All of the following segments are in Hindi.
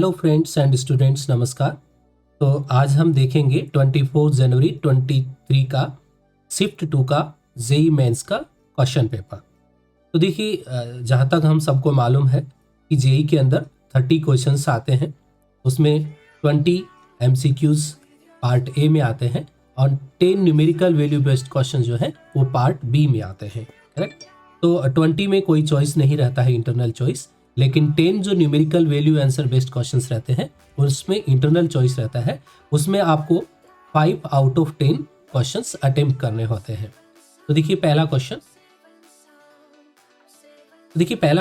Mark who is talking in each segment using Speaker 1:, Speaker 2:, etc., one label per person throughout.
Speaker 1: हेलो फ्रेंड्स एंड स्टूडेंट्स, नमस्कार। तो आज हम देखेंगे 24 जनवरी 23 का शिफ्ट 2 का जेई मेंस का क्वेश्चन पेपर। तो देखिए, जहाँ तक हम सबको मालूम है कि जेई के अंदर 30 क्वेश्चंस आते हैं, उसमें 20 एमसीक्यूज पार्ट ए में आते हैं और 10 न्यूमेरिकल वैल्यू बेस्ड क्वेश्चन जो है वो पार्ट बी में आते हैं, करेक्ट। तो 20 में कोई चॉइस नहीं रहता है, इंटरनल चॉइस, लेकिन 10 जो numerical value answer based questions रहते हैं उसमें इंटरनल चॉइस रहता है। उसमें आपको 5 आउट ऑफ 10 क्वेश्चंस अटेम्प्ट करने होते हैं। तो देखिए पहला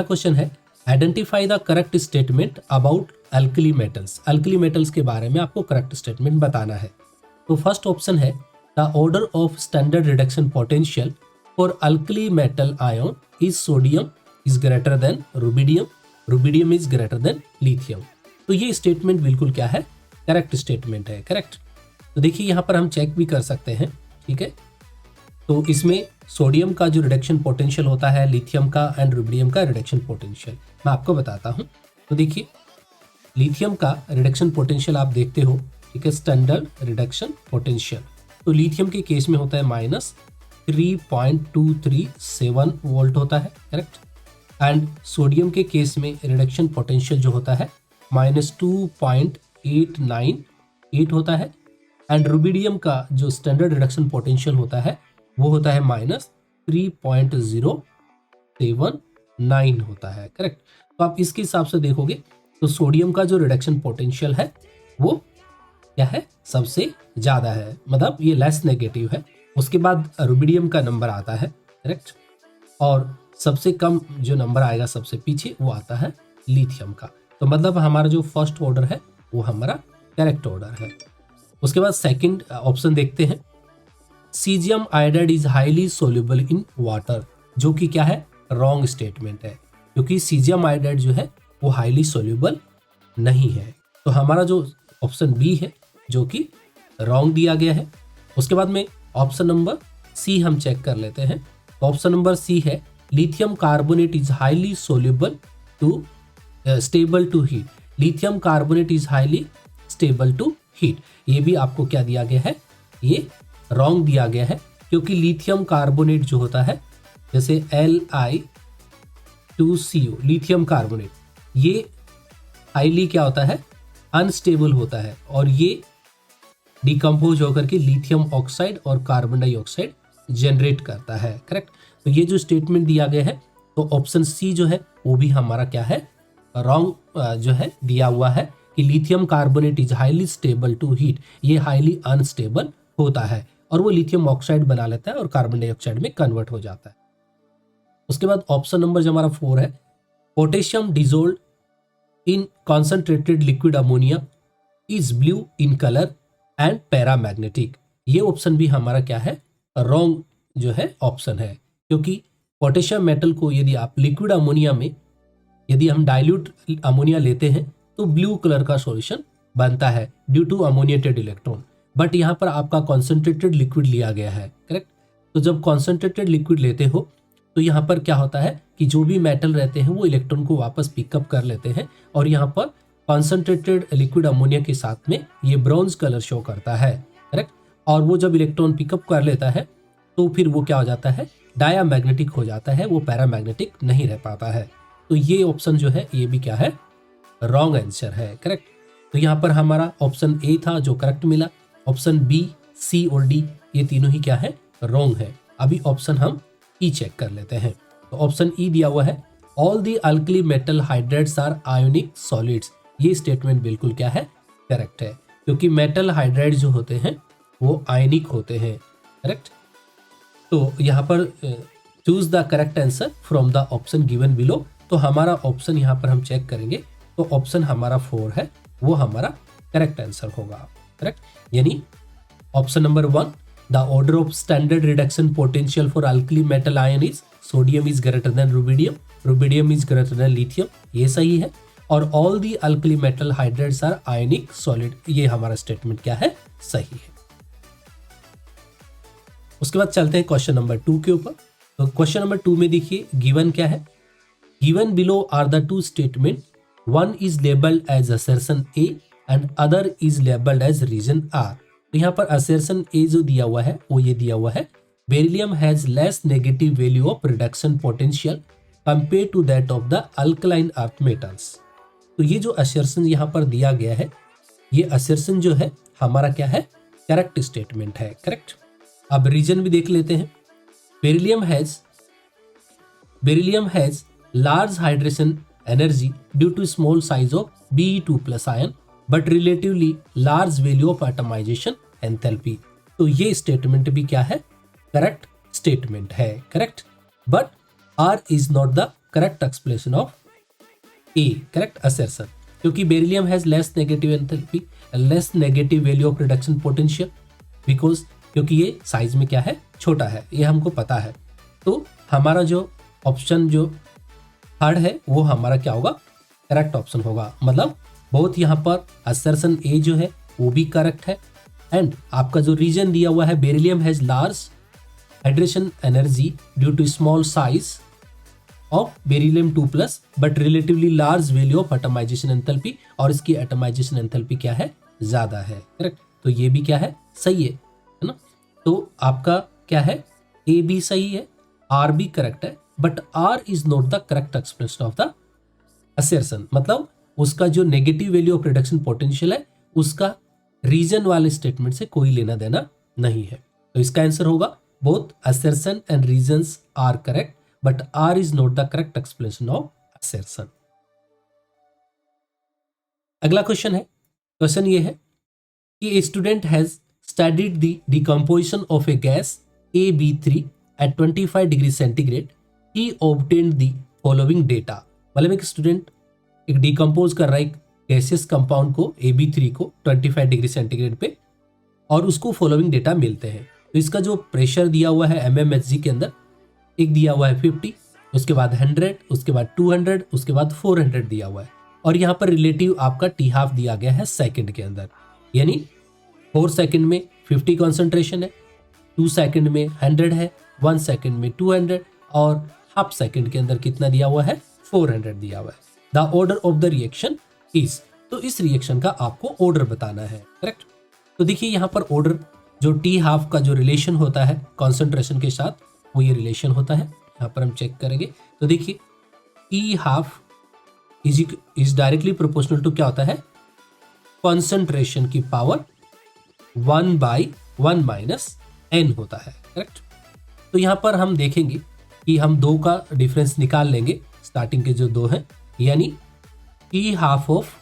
Speaker 1: क्वेश्चन है identify the correct statement about alkali metals. Alkali metals के बारे में आपको करेक्ट स्टेटमेंट बताना है। तो फर्स्ट ऑप्शन है the order of standard reduction potential for alkali metal ion is sodium is greater than rubidium, rubidium is greater than lithium. तो ये स्टेटमेंट बिल्कुल क्या है, करेक्ट स्टेटमेंट है, करेक्ट। तो देखिए यहाँ पर हम चेक भी कर सकते हैं, ठीक है। तो इसमें सोडियम का जो रिडक्शन पोटेंशियल होता है, लिथियम का एंड रुबिडियम का रिडक्शन पोटेंशियल मैं आपको बताता हूँ। तो देखिए लिथियम का रिडक्शन पोटेंशियल आप देखते हो, ठीक है, स्टैंडर्ड रिडक्शन पोटेंशियल। तो लिथियम के केस में होता है -3.237 वोल्ट होता है, करेक्ट। एंड सोडियम के केस में रिडक्शन पोटेंशियल जो होता है -2.898 होता है। एंड रुबिडियम का जो स्टैंडर्ड रिडक्शन पोटेंशियल होता है वो होता है -3.079 होता है, करेक्ट। तो आप इसके हिसाब से देखोगे तो सोडियम का जो रिडक्शन पोटेंशियल है वो क्या है, सबसे ज्यादा है, मतलब ये लेस नेगेटिव है। उसके बाद रुबिडियम का नंबर आता है, करेक्ट। और सबसे कम जो नंबर आएगा सबसे पीछे वो आता है लिथियम का। तो मतलब हमारा जो फर्स्ट ऑर्डर है वो हमारा करेक्ट ऑर्डर है। उसके बाद सेकंड ऑप्शन देखते हैं, caesium iodide is highly soluble in water, जो कि क्या है, रॉन्ग स्टेटमेंट है, क्योंकि सीजियम आयोडाइड जो है वो हाईली सोल्यूबल नहीं है। तो हमारा जो ऑप्शन बी है जो कि रॉन्ग दिया गया है। उसके बाद में ऑप्शन नंबर सी हम चेक कर लेते हैं। ऑप्शन नंबर सी है lithium carbonate is highly soluble to stable to heat. Lithium carbonate is highly stable to heat, ये भी आपको क्या दिया गया है, ये रॉन्ग दिया गया है, क्योंकि लिथियम कार्बोनेट जो होता है जैसे Li2CO लिथियम कार्बोनेट, ये हाईली क्या होता है, अनस्टेबल होता है, और ये डिकम्पोज होकर के लिथियम ऑक्साइड और कार्बन डाइऑक्साइड जनरेट करता है, करेक्ट। तो ये जो स्टेटमेंट दिया गया है तो ऑप्शन सी जो है वो भी हमारा क्या है, रॉन्ग जो है दिया हुआ है कि lithium carbonate is highly stable to heat, ये हाईली अनस्टेबल होता है और वो लिथियम ऑक्साइड बना लेता है और कार्बन डाइऑक्साइड में कन्वर्ट हो जाता है। उसके बाद ऑप्शन नंबर जो हमारा 4 है, potassium dissolve in concentrated liquid ammonia is blue in colour and paramagnetic. ये ऑप्शन भी हमारा क्या है, रॉन्ग जो है ऑप्शन है, क्योंकि पोटेशियम मेटल को यदि आप लिक्विड अमोनिया में यदि हम डाइल्यूट अमोनिया लेते हैं तो ब्लू कलर का सॉल्यूशन बनता है due to ammoniated electron. But यहाँ पर आपका कॉन्सेंट्रेटेड लिक्विड लिया गया है, करेक्ट। तो जब कॉन्सेंट्रेटेड लिक्विड लेते हो तो यहाँ पर क्या होता है कि जो भी मेटल रहते हैं वो इलेक्ट्रॉन को वापस पिकअप कर लेते हैं, और यहाँ पर कॉन्सेंट्रेटेड लिक्विड अमोनिया के साथ में ये ब्रॉन्ज कलर शो करता है, करेक्ट। और वो जब इलेक्ट्रॉन पिकअप कर लेता है तो फिर वो क्या हो जाता है, डायामैग्नेटिक हो जाता है, वो पैरामैग्नेटिक नहीं रह पाता है। तो ये ऑप्शन जो है ये भी क्या है, रॉन्ग आंसर है, करेक्ट। तो यहाँ पर हमारा ऑप्शन ए था जो करेक्ट मिला। ऑप्शन बी, सी और डी ये तीनों ही क्या है, रॉन्ग है। अभी ऑप्शन हम ई चेक कर लेते हैं। तो ऑप्शन ई दिया हुआ है all the alkali metal hydrides are ionic solids. ये स्टेटमेंट बिल्कुल क्या है, करेक्ट है, क्योंकि मेटल हाइड्राइड जो होते हैं वो आयनिक होते हैं, करेक्ट। तो यहाँ पर choose the correct answer from the option given below. तो हमारा ऑप्शन यहाँ पर हम चेक करेंगे तो ऑप्शन हमारा 4 है, वो हमारा करेक्ट आंसर होगा, करेक्ट। यानी option number 1 the order of standard reduction potential for alkali metal ion is sodium is greater than rubidium, rubidium is greater than lithium, ये सही है। और all the alkali metal hydrides are ionic solid, ये हमारा स्टेटमेंट क्या है, सही है। उसके बाद चलते हैं क्वेश्चन नंबर 2 के ऊपर। तो क्वेश्चन नंबर 2 में देखिए गिवन क्या है, given below are the two statement one is labeled as assertion A and other is labeled as region R। तो यहाँ पर assertion A जो दिया हुआ है वो ये दिया हुआ है, beryllium has less negative value of reduction potential compared to that of the alkaline earth metals। तो ये जो assertion यहाँ पर दिया गया है, ये assertion जो है हमारा क्या है, करेक्ट स्टेटमेंट है, करेक्ट। अब रीजन भी देख लेते हैं। Beryllium has large hydration energy due to small size of Be2+ ion but relatively large value of atomisation enthalpy. तो ये स्टेटमेंट भी क्या है, करेक्ट स्टेटमेंट है, correct. But R is not the correct explanation of A, correct assertion, क्योंकि beryllium has less negative enthalpy, less negative value of reduction potential, because क्योंकि ये साइज में क्या है, छोटा है, ये हमको पता है। तो हमारा जो ऑप्शन जो थर्ड है वो हमारा क्या होगा, करेक्ट ऑप्शन होगा। मतलब बहुत यहाँ पर असर्शन ए जो है वो भी करेक्ट है, एंड आपका जो रीजन दिया हुआ है beryllium has large hydration energy due to small size of beryllium 2+ but relatively large value of atomisation enthalpy, और इसकी एटमाइजेशन एंथैल्पी क्या है, ज्यादा है, करेक्ट। तो ये भी क्या है, सही है ना। तो आपका क्या है, ए भी सही है, आर भी करेक्ट है, but R is not the correct expression of the assertion. मतलब उसका जो negative value of reduction potential है उसका रीजन वाले स्टेटमेंट से कोई लेना देना नहीं है। तो इसका आंसर होगा both assertion and reasons are correct but R is not the correct explanation of assertion. अगला क्वेश्चन है, क्वेश्चन ये है कि a student has studied the decomposition of a gas AB3 at 25 degree centigrade, he obtained the following data. मतलब एक स्टूडेंट एक डिकम्पोज कर रहा है एक गैसियस कंपाउंड को AB3 को 25 डिग्री सेंटीग्रेड पे, और उसको फॉलोइंग डेटा मिलते हैं। तो इसका जो प्रेशर दिया हुआ है mmHg के अंदर, एक दिया हुआ है 50, उसके बाद 100, उसके बाद 200, उसके बाद 400 दिया हुआ है, और यहाँ पर रिलेटिव आपका T½ दिया गया है सेकंड के अंदर। यानी 4 सेकंड में 50 कॉन्सेंट्रेशन है, 2 सेकंड में 100 है, 1 सेकंड में 200, और हाफ सेकंड के अंदर कितना दिया हुआ है, 400 दिया हुआ है। The order of the reaction is, तो इस रिएक्शन का आपको ऑर्डर बताना है, करेक्ट। तो देखिए यहाँ पर ऑर्डर जो T½ का जो रिलेशन होता है कॉन्सेंट्रेशन के साथ, वो ये रिलेशन होता है। यहाँ पर हम चेक करेंगे तो देखिए T½ is directly proportional to क्या होता है, कॉन्सेंट्रेशन की पावर 1/1 - n होता है, करेक्ट। तो यहाँ पर हम देखेंगे कि हम दो का डिफरेंस निकाल लेंगे, स्टार्टिंग के जो दो हैं, यानी T½ of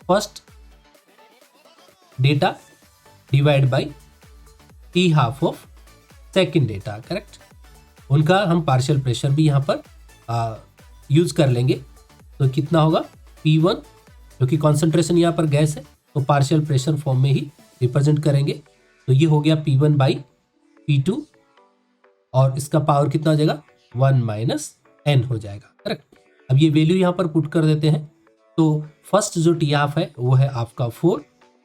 Speaker 1: first data divide by T½ of second data, correct. उनका हम पार्शियल प्रेशर भी यहाँ पर यूज कर लेंगे। तो कितना होगा, P1, क्योंकि कॉन्सेंट्रेशन यहाँ पर गैस है तो पार्शियल प्रेशर फॉर्म में ही रिप्रेजेंट करेंगे। तो ये हो गया P1/P2, और इसका पावर कितना हो जाएगा, 1 - n हो जाएगा, करेक्ट। अब ये वैल्यू यहाँ पर पुट कर देते हैं। तो फर्स्ट जो T½ है वो है आपका 4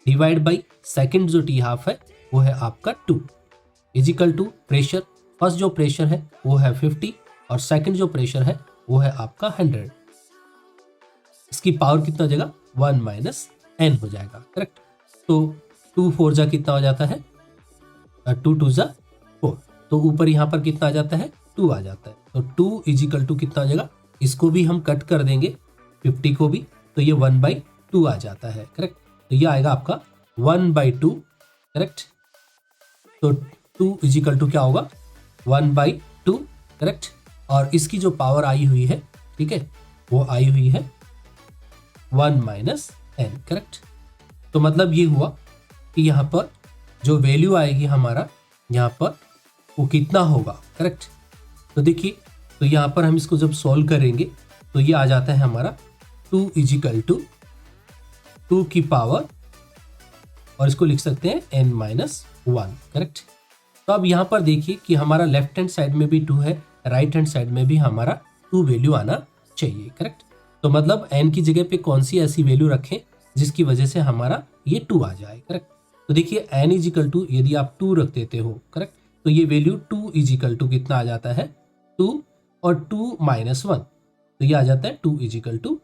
Speaker 1: डिवाइड बाई सेकेंड जो T½ है वो है आपका 2 इजिकल टू प्रेशर। फर्स्ट जो प्रेशर है वो है 50 और सेकंड जो प्रेशर है वो है आपका 100। इसकी पावर कितना हो जाएगा, 1 - n हो जाएगा, करेक्ट। तो 2 4 जा कितना हो जाता है, 2 2 जा 4, तो ऊपर यहाँ पर कितना आ जाता है, 2 आ जाता है। तो 2 इजिकल टू कितना हो जाएगा, इसको भी हम कट कर देंगे 50 को भी, तो ये 1/2 आ जाता है, करेक्ट। तो ये आएगा आपका 1/2, करेक्ट। तो 2 इजिकल टू क्या होगा, 1/2, करेक्ट। और इसकी जो पावर आई हुई है, ठीक है, वो आई हुई है 1 - n, करेक्ट। तो मतलब ये हुआ कि यहाँ पर जो वैल्यू आएगी हमारा यहाँ पर वो कितना होगा, करेक्ट। तो देखिए, तो यहाँ पर हम इसको जब सॉल्व करेंगे तो ये आ जाता है हमारा 2 इजिकल टू 2 की पावर, और इसको लिख सकते हैं n-1, करेक्ट। तो अब यहाँ पर देखिए कि हमारा लेफ्ट हैंड साइड में भी 2 है, राइट हैंड साइड में भी हमारा 2 वैल्यू आना चाहिए, करेक्ट। तो मतलब n की जगह पे कौन सी ऐसी वैल्यू रखें जिसकी वजह से हमारा ये 2 आ जाए, करेक्ट। तो देखिए n इजिकल टू यदि आप 2 रख देते हो, करेक्ट, तो ये वैल्यू 2 इजिकल टू कितना आ जाता है, 2 और 2 - 1, तो तो ये आ जाता है 2 = 2।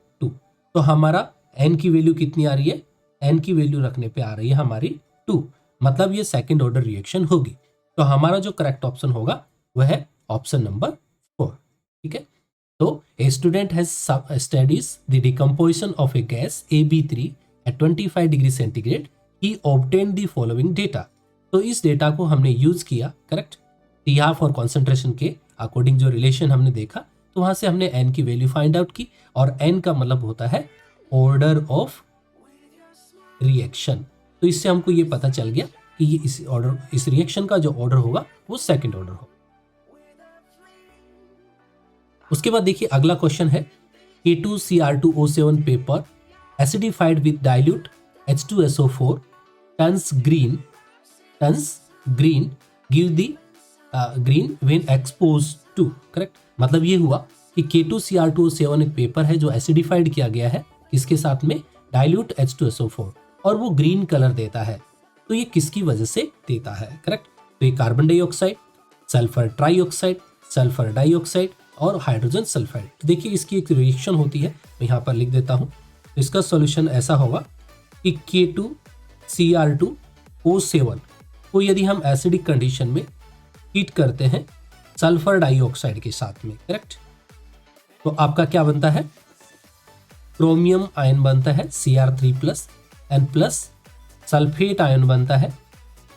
Speaker 1: तो हमारा n की वैल्यू कितनी आ रही है, n की वैल्यू रखने पे आ रही है हमारी 2, मतलब ये सेकेंड ऑर्डर रिएक्शन होगी। तो हमारा जो करेक्ट ऑप्शन होगा वह है ऑप्शन नंबर 4। ठीक है, तो a student has studies the decomposition of a gas AB3 at 25 degree centigrade, he obtain the following data. तो इस डेटा को हमने यूज किया, करेक्ट, TR फॉर कॉन्सेंट्रेशन के अकॉर्डिंग जो रिलेशन हमने देखा, तो वहां से हमने n की वैल्यू फाइंड आउट की, और n का मतलब होता है ऑर्डर ऑफ रिएक्शन। तो इससे हमको ये पता चल गया कि ये इस रिएक्शन का जो ऑर्डर होगा वो सेकंड ऑर्डर होगा। उसके बाद देखिए अगला क्वेश्चन है K2Cr2O7 paper acidified with dilute H2SO4 turns green give the green when exposed to, correct. मतलब ये हुआ कि K2Cr2O7 एक पेपर है जो एसिडिफाइड किया गया है इसके साथ में डाइल्यूट H2SO4, और वो ग्रीन कलर देता है। तो ये किसकी वजह से देता है, करेक्ट। तो ये carbon dioxide, sulphur trioxide, sulphur dioxide और हाइड्रोजन सल्फाइड। तो देखिए इसकी एक रिएक्शन होती है, मैं यहाँ पर लिख देता हूँ। तो इसका सॉल्यूशन ऐसा होगा कि K2Cr2O7 को यदि हम एसिडिक कंडीशन में हीट करते हैं सल्फर डाइऑक्साइड के साथ में, करेक्ट, तो आपका क्या बनता है, क्रोमियम आयन बनता है Cr3+ and plus sulphate ion बनता है,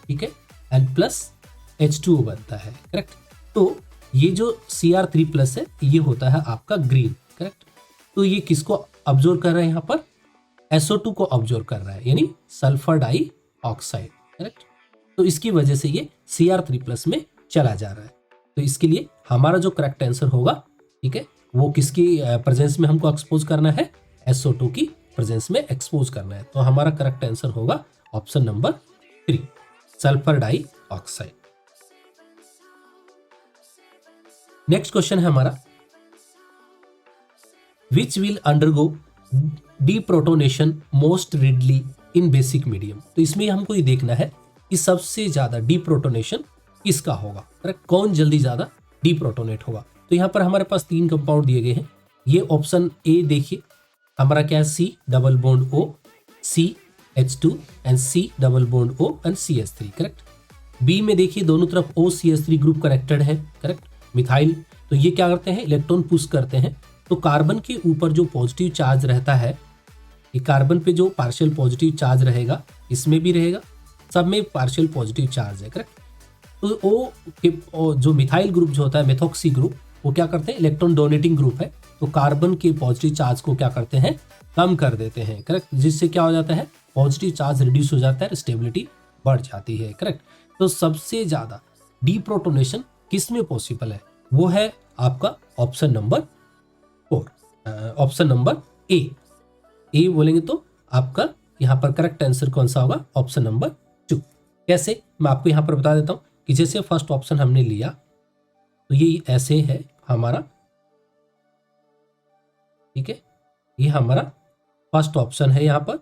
Speaker 1: ठीक है, एंड प्लस H2O बनता है, करेक्ट। तो ये जो Cr3+ है ये होता है आपका ग्रीन, करेक्ट। तो ये किसको ऑब्जर्व कर रहा है, यहाँ पर SO2 को ऑब्जर्व कर रहा है, यानी सल्फर डाइऑक्साइड, करेक्ट। तो इसकी वजह से ये Cr3+ में चला जा रहा है। तो इसके लिए हमारा जो करेक्ट आंसर होगा, ठीक है, वो किसकी प्रेजेंस में हमको एक्सपोज करना है, SO2 की प्रेजेंस में एक्सपोज करना है। तो हमारा करेक्ट आंसर होगा option number 3, sulphur dioxide. Next question है हमारा, which will undergo deprotonation most readily in basic medium. तो इसमें हमको ये देखना है कि सबसे ज्यादा डीप्रोटोनेशन किसका होगा, करेक्ट, कौन जल्दी ज्यादा डीप्रोटोनेट होगा। तो यहाँ पर हमारे पास 3 कंपाउंड दिए गए हैं। ये ऑप्शन ए देखिए हमारा क्या है, C double bond O CH2 and C double bond O and CH3, correct. B में देखिए दोनों तरफ OCH3 ग्रुप कनेक्टेड है, करेक्ट, मिथाइल। तो ये क्या करते हैं, इलेक्ट्रॉन पुश करते हैं। तो कार्बन के ऊपर जो पॉजिटिव चार्ज रहता है, ये कार्बन पे जो पार्शियल पॉजिटिव चार्ज रहेगा इसमें भी रहेगा, सब में पार्शियल पॉजिटिव चार्ज है, करेक्ट। तो ओ जो मिथाइल ग्रुप जो होता है, मेथॉक्सी ग्रुप, वो क्या करते हैं, इलेक्ट्रॉन डोनेटिंग ग्रुप है। तो कार्बन के पॉजिटिव चार्ज को क्या करते हैं, कम कर देते हैं, करेक्ट, जिससे क्या हो जाता है, पॉजिटिव चार्ज रिड्यूस हो जाता है, स्टेबिलिटी बढ़ जाती है, करेक्ट। तो सबसे ज्यादा डीप्रोटोनेशन किस में पॉसिबल है, वो है आपका option number 4, option number A बोलेंगे तो आपका यहाँ पर करेक्ट आंसर कौन सा होगा, ऑप्शन नंबर 2। कैसे, मैं आपको यहाँ पर बता देता हूँ कि जैसे फर्स्ट ऑप्शन हमने लिया तो ये ऐसे है हमारा, ठीक है, ये हमारा फर्स्ट ऑप्शन है। यहाँ पर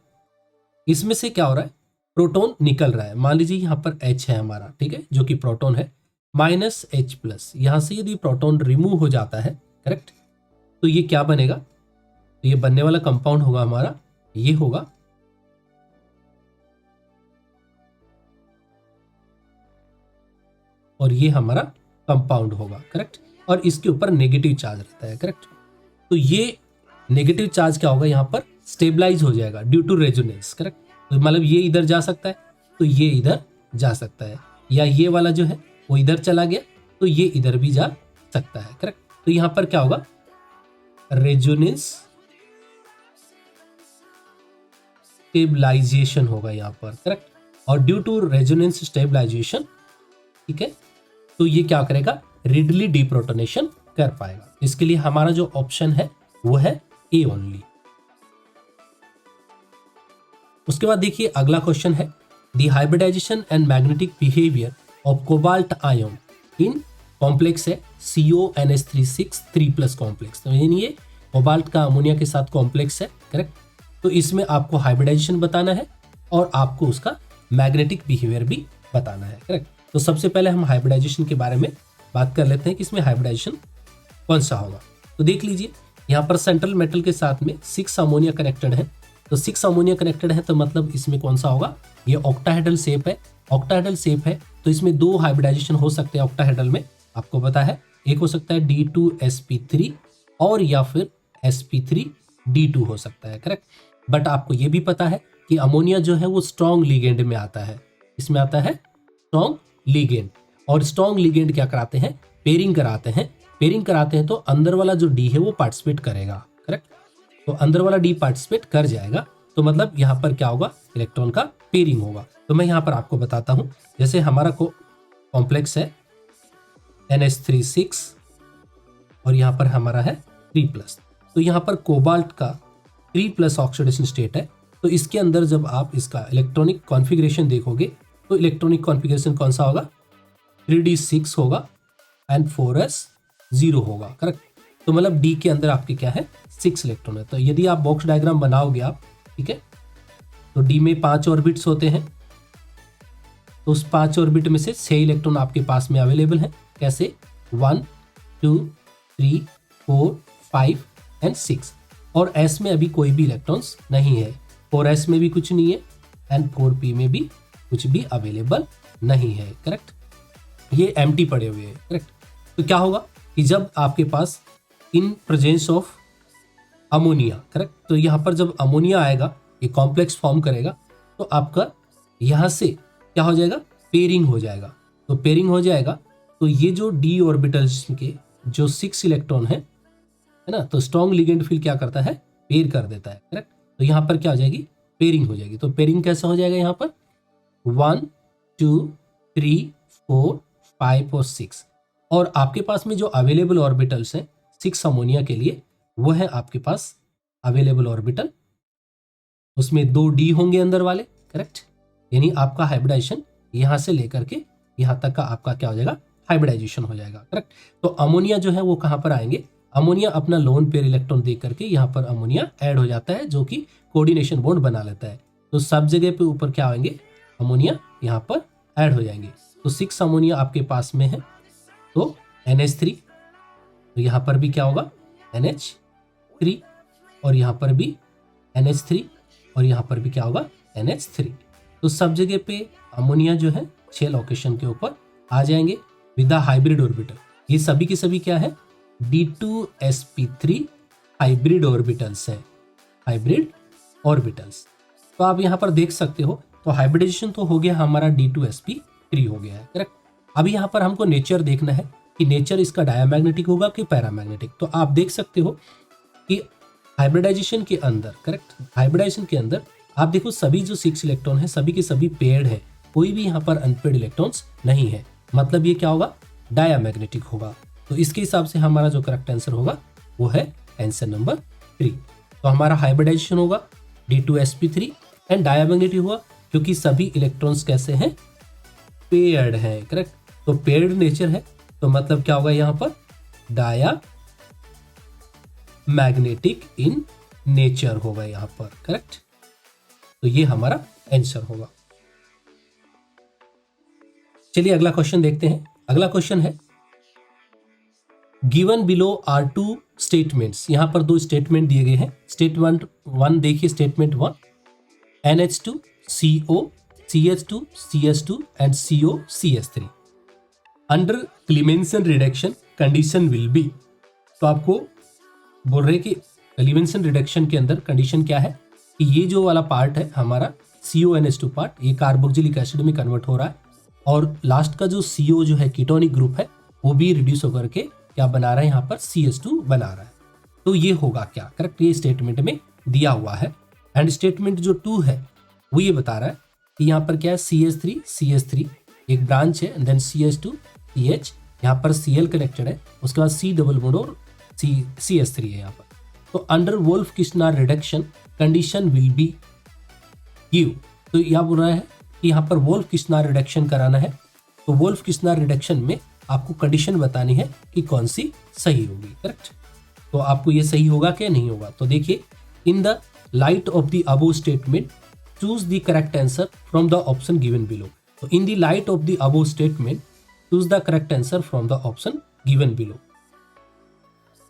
Speaker 1: इसमें से क्या हो रहा है, प्रोटॉन निकल रहा है। मान लीजिए यहाँ पर H है हमारा, ठीक है, जो कि प्रोटॉन है, -H+। यहाँ से यदि प्रोटॉन रिमूव हो जाता है, करेक्ट, तो ये क्या बनेगा, तो ये बनने वाला कंपाउंड होगा हमारा, ये होगा और ये हमारा कंपाउंड होगा, करेक्ट, और इसके ऊपर नेगेटिव चार्ज रहता है, करेक्ट। तो ये नेगेटिव चार्ज क्या होगा, यहाँ पर स्टेबलाइज हो जाएगा ड्यू टू रेजोनेंस, करेक्ट। तो मतलब ये इधर जा सकता है तो ये इधर जा सकता है, या ये वाला जो है वो इधर चला गया तो ये इधर भी जा सकता है, करेक्ट। तो यहाँ पर क्या होगा, रेजोनेंस स्टेबलाइजेशन होगा यहाँ पर, करेक्ट। और ड्यू टू रेजोनेंस स्टेबलाइजेशन, ठीक है, तो ये क्या करेगा, रेडली डीप्रोटोनेशन कर पाएगा। इसके लिए हमारा जो ऑप्शन है वो है ए ओनली। उसके बाद देखिए अगला क्वेश्चन है, the hybridization and magnetic behaviour of cobalt ion in complex है CONH3 3+ कॉम्प्लेक्स। तो यानी ये कोबाल्ट का अमोनिया के साथ कॉम्प्लेक्स है, करेक्ट। तो इसमें आपको हाइब्रिडाइजेशन बताना है और आपको उसका मैग्नेटिक बिहेवियर भी बताना है, करेक्ट। तो सबसे पहले हम हाइब्रिडाइजेशन के बारे में बात कर लेते हैं कि इसमें हाइब्रिडाइजेशन कौन सा होगा। तो देख लीजिए यहाँ पर सेंट्रल मेटल के साथ में 6 अमोनिया कनेक्टेड है। तो 6 अमोनिया कनेक्टेड है तो मतलब इसमें कौन सा होगा, ये ऑक्टाहेड्रल शेप है। ऑक्टाहेड्रल शेप है तो इसमें 2 हाइब्रिडाइजेशन हो सकते हैं ऑक्टाहेड्रल में, आपको पता है। एक हो सकता है D2sp3 और या फिर sp3d2 हो सकता है, करेक्ट। बट आपको ये भी पता है कि अमोनिया जो है वो स्ट्रॉन्ग लिगेंड में आता है। इसमें आता है स्ट्रॉन्ग लिगेंड, और स्ट्रॉन्ग लिगेंड क्या कराते हैं, पेयरिंग कराते हैं। पेयरिंग कराते हैं तो अंदर वाला जो डी है वो पार्टिसिपेट करेगा, करेक्ट। तो अंदर वाला डी पार्टिसिपेट कर जाएगा तो मतलब यहाँ पर क्या होगा, इलेक्ट्रॉन का पेयरिंग होगा। तो मैं यहाँ पर आपको बताता हूँ, जैसे हमारा कॉम्प्लेक्स है NH3 6 और यहाँ पर हमारा है 3+। तो यहाँ पर कोबाल्ट का 3+ ऑक्सीडेशन स्टेट है। तो इसके अंदर जब आप इसका इलेक्ट्रॉनिक कॉन्फ़िगरेशन देखोगे तो इलेक्ट्रॉनिक कॉन्फ़िगरेशन कौन सा होगा, 3d6 होगा एंड 4s0 होगा, करेक्ट। तो मतलब डी के अंदर आपके क्या है, 6 इलेक्ट्रॉन है। तो यदि आप बॉक्स डायग्राम बनाओगे आप, ठीक है, तो डी में 5 ऑर्बिट्स होते हैं। तो उस 5 ऑर्बिट में से 6 इलेक्ट्रॉन आपके पास में अवेलेबल है। कैसे, 1 2 3 4 5 एंड 6। और एस में अभी कोई भी इलेक्ट्रॉन्स नहीं है, 4s में भी कुछ नहीं है एंड 4p में भी कुछ भी अवेलेबल नहीं है, करेक्ट। ये एम्प्टी पड़े हुए हैं, करेक्ट। तो क्या होगा कि जब आपके पास in presence of ammonia, correct, तो यहाँ पर जब अमोनिया आएगा ये कॉम्प्लेक्स फॉर्म करेगा तो आपका यहाँ से क्या हो जाएगा, पेयरिंग हो जाएगा। तो पेयरिंग हो जाएगा तो ये जो डी ऑर्बिटल्स के जो 6 इलेक्ट्रॉन है ना, तो स्ट्रॉन्ग लिगेंड फील्ड क्या करता है, पेयर कर देता है, करेक्ट। तो यहाँ पर क्या हो जाएगी, पेयरिंग हो जाएगी। तो पेयरिंग कैसा हो जाएगा, यहाँ पर 1 2 3 4 5 और 6। और आपके पास में जो अवेलेबल ऑर्बिटल्स हैं 6 अमोनिया के लिए, वो है आपके पास अवेलेबल ऑर्बिटल, उसमें 2 डी होंगे अंदर वाले, करेक्ट। यानी आपका हाइब्रिडाइजेशन यहाँ से लेकर के यहाँ तक का आपका क्या हो जाएगा, हाइब्रिडाइजेशन हो जाएगा, करेक्ट। तो अमोनिया जो है वो कहाँ पर आएंगे, अमोनिया अपना लोन पेयर इलेक्ट्रॉन दे करके यहाँ पर अमोनिया ऐड हो जाता है, जो कि कोऑर्डिनेशन बॉन्ड बना लेता है। तो सब जगह पे ऊपर क्या आएंगे, अमोनिया यहाँ पर ऐड हो जाएंगे। तो 6 अमोनिया आपके पास में है तो NH3, तो यहाँ पर भी क्या होगा, NH3, और यहाँ पर भी NH3, और यहाँ पर भी क्या होगा, NH3। तो सब जगह पे अमोनिया जो है 6 लोकेशन के ऊपर आ जाएंगे विद द हाइब्रिड ऑर्बिटल। ये सभी के सभी क्या है, D2sp3 हाइब्रिड ऑर्बिटल्स है, हाइब्रिड ऑर्बिटल्स। तो आप यहाँ पर देख सकते हो, तो हाइब्रिडाइजेशन तो हो गया हमारा, D2sp3 हो गया है, करेक्ट। अभी यहाँ पर हमको नेचर देखना है कि नेचर इसका डायमैग्नेटिक होगा कि पैरामैग्नेटिक। तो आप देख सकते हो कि हाइब्रिडाइजेशन के अंदर, करेक्ट, हाइब्रिडाइजेशन के अंदर आप देखो सभी जो 6 इलेक्ट्रॉन है सभी के सभी पेयर्ड है, कोई भी यहाँ पर अनपेयर्ड इलेक्ट्रॉन्स नहीं है। मतलब ये क्या होगा, डायमैग्नेटिक होगा। तो इसके हिसाब से हमारा जो करेक्ट आंसर होगा वो है आंसर नंबर 3। तो हमारा हाइब्रिडाइजेशन होगा D2sp3 एंड डायमैग्नेटिक हुआ क्योंकि सभी इलेक्ट्रॉन्स कैसे हैं, पेयर्ड है, करेक्ट। तो पेयर्ड नेचर है तो मतलब क्या होगा, यहाँ पर डायमैग्नेटिक इन नेचर होगा यहाँ पर, करेक्ट। तो ये हमारा आंसर होगा। चलिए अगला क्वेश्चन देखते हैं। अगला क्वेश्चन है, गिवन बिलो आर 2 स्टेटमेंट्स। यहां पर 2 स्टेटमेंट दिए गए हैं। स्टेटमेंट 1 देखिए, statement 1, NH2 CO CH2 CS2 and CO CS3 under क्लीमेंसन reduction condition will B. तो आपको बोल रहे कि क्लीमेंसन रिडक्शन के अंदर कंडीशन क्या है कि ये जो वाला पार्ट है हमारा CONH2 पार्ट, ये कार्बोक्सिलिक एसिड में कन्वर्ट हो रहा है, और लास्ट का जो CO जो है कीटोनिक ग्रुप है वो भी रिड्यूस होकर के क्या बना रहा है, यहाँ पर CH2 बना रहा है। तो ये होगा क्या, करेक्ट, ये स्टेटमेंट में दिया हुआ है। एंड स्टेटमेंट जो 2 है वो ये बता रहा है कि यहाँ पर क्या है, CH3 एक ब्रांच है, देन CH2 CH, यहाँ पर Cl कनेक्टेड है, उसके बाद C डबल बॉन्ड और CH3 है यहाँ पर। तो under Wolff Kishner reduction condition will be give. तो यह बोल रहा है कि यहाँ पर वोल्फ किर्चनर रिडक्शन कराना है, तो वोल्फ किर्चनर रिडक्शन में आपको कंडीशन बतानी है कि कौन सी सही होगी, करेक्ट। तो आपको ये सही होगा क्या नहीं होगा। तो देखिए, in the light of the above statement choose the correct answer from the option given below. तो in the light of the above statement choose the correct answer from the option given below.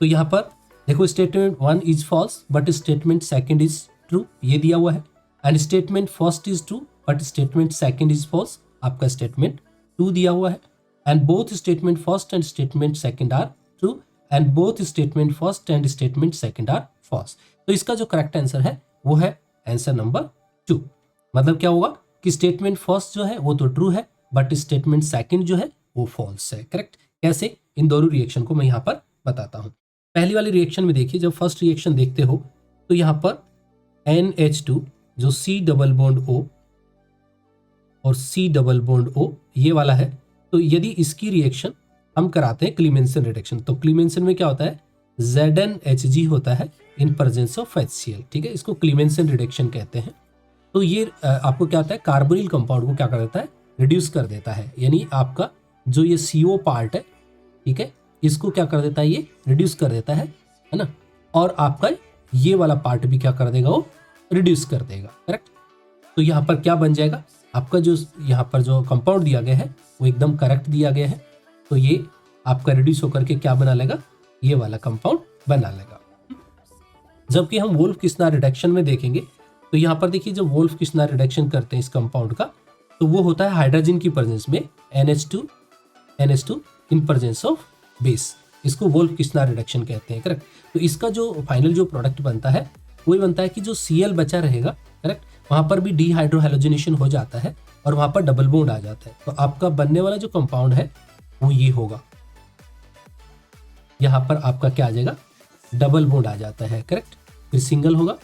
Speaker 1: तो यहाँ पर देखो statement 1 is false but statement second is true, ये दिया हुआ है। And statement first is true but statement second is false, आपका स्टेटमेंट 2 दिया हुआ है। And both statement first and statement second are true and both statement first and statement second are false. तो इसका जो करेक्ट आंसर है वो है आंसर नंबर 2। मतलब क्या होगा कि स्टेटमेंट फर्स्ट जो है वो तो ट्रू है बट स्टेटमेंट सेकंड जो है वो फॉल्स है। करेक्ट? कैसे? इन दोनों रिएक्शन को मैं यहाँ पर बताता हूँ। पहली वाली रिएक्शन में देखिए, जब फर्स्ट रिएक्शन देखते हो तो यहाँ पर NH2 जो C डबल बॉन्ड O और C डबल बॉन्ड O ये वाला है, तो यदि इसकी रिएक्शन हम कराते हैं क्लीमेंसन रिडक्शन, तो क्लीमेंसन में क्या होता है ZnHG होता है इन प्रेजेंस ऑफ HCl। ठीक है, इसको क्लीमेंसन रिडक्शन कहते हैं। तो ये आपको क्या होता है, कार्बोनिल कंपाउंड को क्या कर देता है, रिड्यूस कर देता है। यानी आपका जो ये CO पार्ट है, ठीक है, इसको क्या कर देता है, ये रिड्यूस कर देता है ना। और आपका ये वाला पार्ट भी क्या कर देगा, वो रिड्यूस कर देगा। करेक्ट? तो यहाँ पर क्या बन जाएगा, आपका जो यहाँ पर जो कंपाउंड दिया गया है वो एकदम करेक्ट दिया गया है। तो ये आपका रिड्यूस होकर के क्या बना लेगा, ये वाला कंपाउंड बना लेगा। जबकि हम वोल्फ किस्नार रिडक्शन में देखेंगे तो यहाँ पर देखिए, जब वोल्फ किस्नार रिडक्शन करते हैं इस कंपाउंड का, तो वो होता है हाइड्रोजन की प्रेजेंस में NH2 in presence of base, इसको वोल्फ किस्नार रिडक्शन कहते हैं। करेक्ट? तो इसका जो फाइनल जो प्रोडक्ट बनता है वही बनता है कि जो Cl बचा रहेगा, करेक्ट, वहां पर भी डीहाइड्रोहैलोजिनेशन हो जाता है और वहां पर डबल बॉन्ड आ जाता है। तो आपका बनने वाला जो कंपाउंड है वो ये होगा, यहाँ पर आपका क्या आ जाएगा, डबल बॉन्ड आ जाता है। करेक्ट? फिर सिंगल होगा,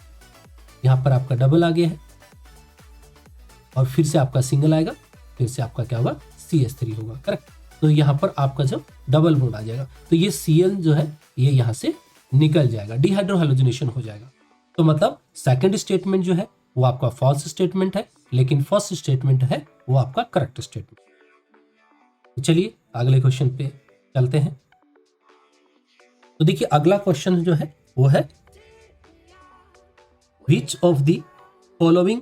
Speaker 1: यहाँ पर आपका डबल आ गया है और फिर से आपका सिंगल आएगा, फिर से आपका क्या होगा, CH3 होगा। करेक्ट? तो यहाँ पर आपका जो डबल बॉन्ड आ जाएगा, तो ये Cl जो है ये यहाँ से निकल जाएगा, डीहाइड्रोहैलोजिनेशन हो जाएगा। तो मतलब सेकंड स्टेटमेंट जो है वो आपका फॉल्स स्टेटमेंट है, लेकिन फर्स्ट स्टेटमेंट है वो आपका करेक्ट स्टेटमेंट। चलिए अगले क्वेश्चन पे चलते हैं। तो देखिए अगला क्वेश्चन जो है वो है विच of the following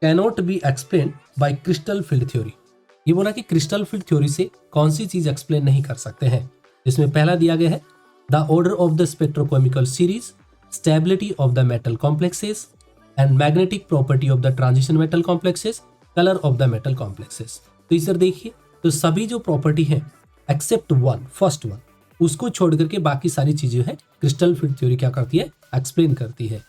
Speaker 1: cannot be explain by crystal field theory. ये बोला कि क्रिस्टल फील्ड थ्योरी से कौन सी चीज एक्सप्लेन नहीं कर सकते हैं। इसमें पहला दिया गया है the order of the spectrochemical series, stability of the metal complexes and magnetic property of the transition metal complexes, colour of the metal complexes. तो इधर देखिए, तो सभी जो प्रॉपर्टी है एक्सेप्ट वन, फर्स्ट वन, उसको छोड़ करके बाकी सारी चीजें है क्रिस्टल फील्ड थ्योरी क्या करती है, एक्सप्लेन करती है।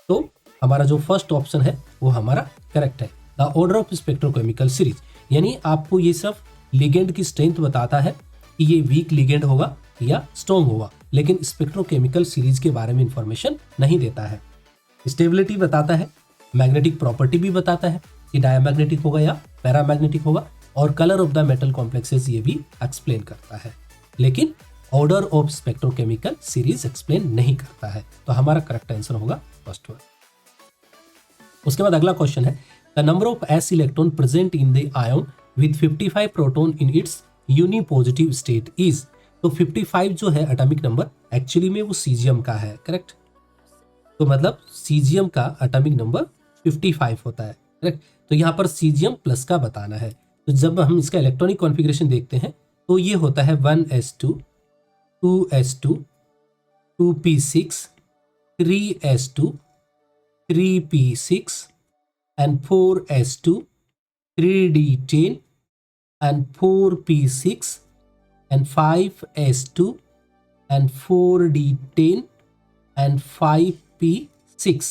Speaker 1: तो हमारा जो फर्स्ट ऑप्शन है वो हमारा करेक्ट है, the order of spectrochemical series. यानी आपको ये सिर्फ लिगेंड की स्ट्रेंथ बताता है कि ये वीक लिगेंड होगा या स्ट्रॉन्ग होगा, लेकिन स्पेक्ट्रोकेमिकल सीरीज के बारे में इंफॉर्मेशन नहीं देता है। स्टेबिलिटी बताता है, मैग्नेटिक प्रॉपर्टी भी बताता है कि डायमैग्नेटिक होगा या पैरामैग्नेटिक होगा, और colour of the metal complexes ये भी एक्सप्लेन करता है, लेकिन order of spectrochemical series explain नहीं करता है। तो हमारा करेक्ट आंसर होगा फर्स्ट वन। उसके बाद अगला क्वेश्चन है the number of s electron present in the ion with 55 proton in its unipositive state is. तो 55 जो है एटॉमिक नंबर एक्चुअली में वो सीजियम का है। करेक्ट? तो मतलब सीजियम का एटॉमिक नंबर 55 होता है। करेक्ट? तो यहाँ पर सीजियम प्लस का बताना है। तो जब हम इसका इलेक्ट्रॉनिक कॉन्फ़िगरेशन देखते हैं तो ये होता है 1s2 2s2 2p6 3s2 3p6 and 4s2 3d10 and 4p6 and 5s2 and 4d10 and 5p6।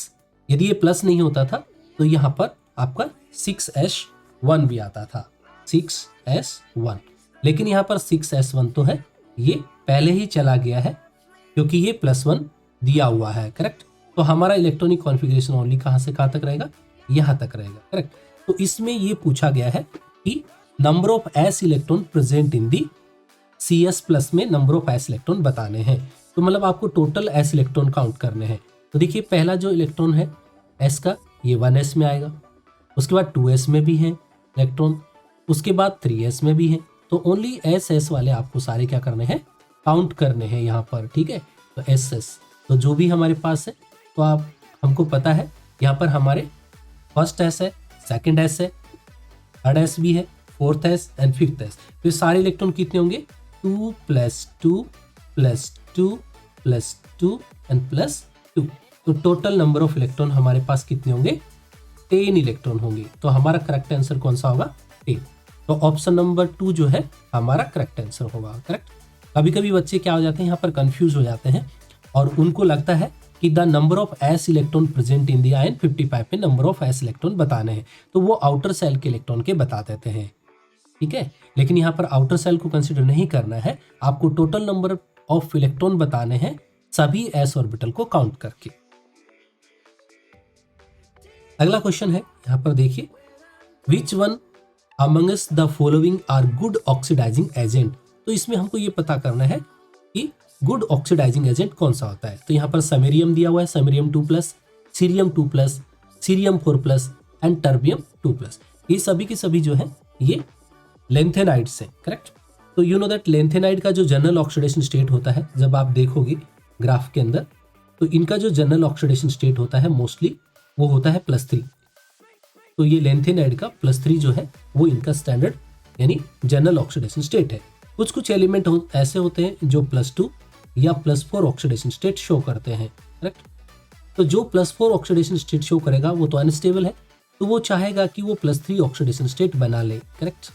Speaker 1: यदि ये प्लस नहीं होता था तो यहाँ पर आपका 6s1 भी आता था, 6s1। लेकिन यहाँ पर 6s1 तो है, ये पहले ही चला गया है क्योंकि ये +1 दिया हुआ है। करेक्ट? तो हमारा इलेक्ट्रॉनिक कॉन्फ़िगरेशन ओनली कहाँ से कहाँ तक रहेगा, यहाँ तक रहेगा। करेक्ट? तो इसमें ये पूछा गया है कि number of s electron present in the CS+ में नंबर ऑफ s इलेक्ट्रॉन बताने हैं। तो मतलब आपको टोटल s इलेक्ट्रॉन काउंट करने हैं। तो देखिए पहला जो इलेक्ट्रॉन है s का, ये 1s में आएगा, उसके बाद 2s में भी है इलेक्ट्रॉन, उसके बाद 3s में भी है। तो ओनली s वाले आपको सारे क्या करने हैं, काउंट करने हैं यहाँ पर। ठीक है? तो s तो जो भी हमारे पास है, तो आप हमको पता है यहाँ पर हमारे फर्स्ट s है, सेकंड s है, थर्ड s भी है, fourth s and fifth s। तो ये सारे इलेक्ट्रॉन कितने होंगे, 2 + 2 + 2 + 2 एंड प्लस 2। तो टोटल नंबर ऑफ इलेक्ट्रॉन हमारे पास कितने होंगे? 10 इलेक्ट्रॉन होंगे। तो हमारा करेक्ट आंसर कौन सा होगा? 10। तो ऑप्शन नंबर 2 जो है हमारा करेक्ट आंसर होगा। करेक्ट। कभी कभी बच्चे क्या हो जाते हैं, यहाँ पर कंफ्यूज हो जाते हैं और उनको लगता है कि the number of S electron present in the ion 55 में नंबर ऑफ एस इलेक्ट्रॉन बताने हैं, तो वो आउटर सेल के इलेक्ट्रॉन के बता देते हैं। ठीक है, लेकिन यहाँ पर आउटर सेल को कंसिडर नहीं करना है, आपको टोटल नंबर ऑफ इलेक्ट्रॉन बताने हैं सभी एस ऑर्बिटल को काउंट करके। अगला क्वेश्चन है, यहाँ पर देखिए, which one amongst the following are good oxidising agent. तो इसमें हमको ये पता करना है कि गुड ऑक्सीडाइजिंग एजेंट कौन सा होता है। तो यहाँ पर समैरियम दिया हुआ है, समैरियम 2+, सीरियम 2+, सीरियम 4+ एंड टर्बियम 2+। ये सभी के सभी जो है ये लेंथेनाइड्स है। करेक्ट। तो यू नो दैट लेंथेनाइड का जो जनरल ऑक्सीडेशन स्टेट होता है, जब आप देखोगे ग्राफ के अंदर, तो इनका जो जनरल ऑक्सीडेशन स्टेट होता है मोस्टली वो होता है +3। तो ये लेंथेनाइड का +3 जो है वो इनका स्टैंडर्ड यानी जनरल ऑक्सीडेशन स्टेट है। कुछ कुछ एलिमेंट ऐसे होते हैं जो +2 या +4 ऑक्सीडेशन स्टेट शो करते हैं। करेक्ट। तो जो +4 ऑक्सीडेशन स्टेट शो करेगा वो तो अनस्टेबल है, तो वो चाहेगा कि वो +3 ऑक्सीडेशन स्टेट बना ले। करेक्ट।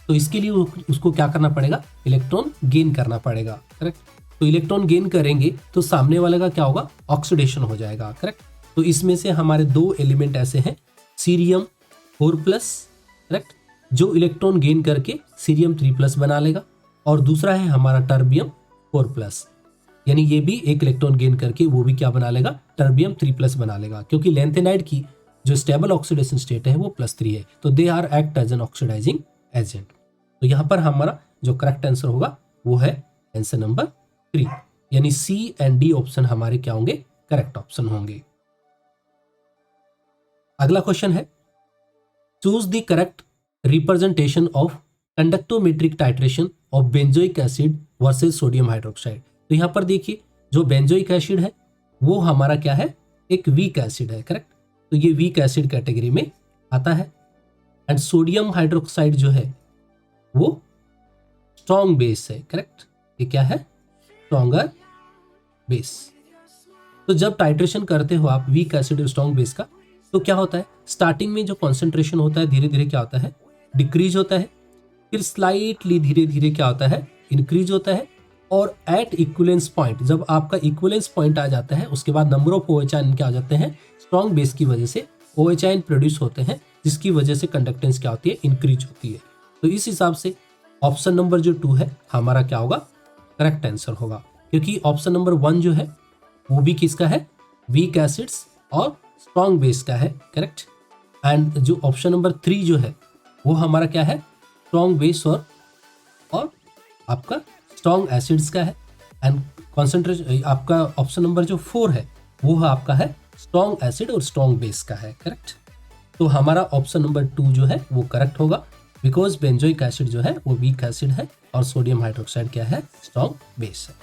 Speaker 1: तो इसके लिए उसको क्या करना पड़ेगा? इलेक्ट्रॉन गेन करना पड़ेगा। करेक्ट। तो इलेक्ट्रॉन गेन करेंगे तो सामने वाले का क्या होगा? ऑक्सीडेशन हो जाएगा। करेक्ट। तो इसमें से हमारे 2 एलिमेंट ऐसे हैं, सीरियम 4+, करेक्ट, जो इलेक्ट्रॉन गेन करके सीरियम 3+ बना लेगा, और दूसरा है हमारा टर्बियम 4+, यानी ये भी एक इलेक्ट्रॉन गेन करके वो भी क्या बना लेगा? टर्बियम 3+ बना लेगा, क्योंकि लेंथेनाइड की जो स्टेबल ऑक्सीडेशन स्टेट है वो +3 है, तो they are act as an oxidizing agent. तो यहाँ पर हमारा जो करेक्ट आंसर होगा वो है आंसर नंबर 3, यानी सी एंड डी ऑप्शन हमारे क्या होंगे? करेक्ट ऑप्शन होंगे। अगला क्वेश्चन है, choose the correct representation of conductometric titration of benzoic acid versus sodium hydroxide. तो यहाँ पर देखिए, जो बेंजोइक एसिड है वो हमारा क्या है? एक वीक एसिड है। करेक्ट। तो ये वीक एसिड कैटेगरी में आता है, एंड सोडियम हाइड्रोक्साइड जो है वो स्ट्रॉन्ग बेस है। करेक्ट। ये क्या है? Stronger base. तो जब टाइट्रेशन करते हो आप वीक एसिड और स्ट्रॉन्ग बेस का, तो क्या होता है? स्टार्टिंग में जो कॉन्सेंट्रेशन होता है धीरे धीरे क्या होता है? डिक्रीज होता है, फिर स्लाइटली धीरे धीरे क्या होता है? इंक्रीज होता है, और एट इक्विवेलेंस पॉइंट, जब आपका इक्विवेलेंस पॉइंट आ जाता है, उसके बाद नंबर ऑफ OH आयन क्या हो जाते हैं? स्ट्रॉन्ग बेस की वजह से OH आयन प्रोड्यूस होते हैं, जिसकी वजह से कंडक्टेंस क्या होती है? इंक्रीज होती है। तो इस हिसाब से ऑप्शन नंबर जो 2 है हमारा क्या होगा? करेक्ट आंसर होगा, क्योंकि ऑप्शन नंबर 1 जो है वो भी किसका है? वीक एसिड्स और स्ट्रॉन्ग बेस का है। करेक्ट। एंड जो ऑप्शन नंबर 3 जो है वो हमारा क्या है? स्ट्रॉन्ग बेस और आपका स्ट्रॉन्ग एसिड्स का है। एंड कॉन्सेंट्रेशन आपका ऑप्शन नंबर जो 4 है वो आपका है स्ट्रॉन्ग एसिड और स्ट्रॉन्ग बेस का है। करेक्ट। तो हमारा ऑप्शन नंबर 2 जो है वो करेक्ट होगा, बिकॉज बेंजोइक एसिड जो है वो वीक एसिड है और सोडियम हाइड्रोक्साइड क्या है? स्ट्रॉन्ग बेस है।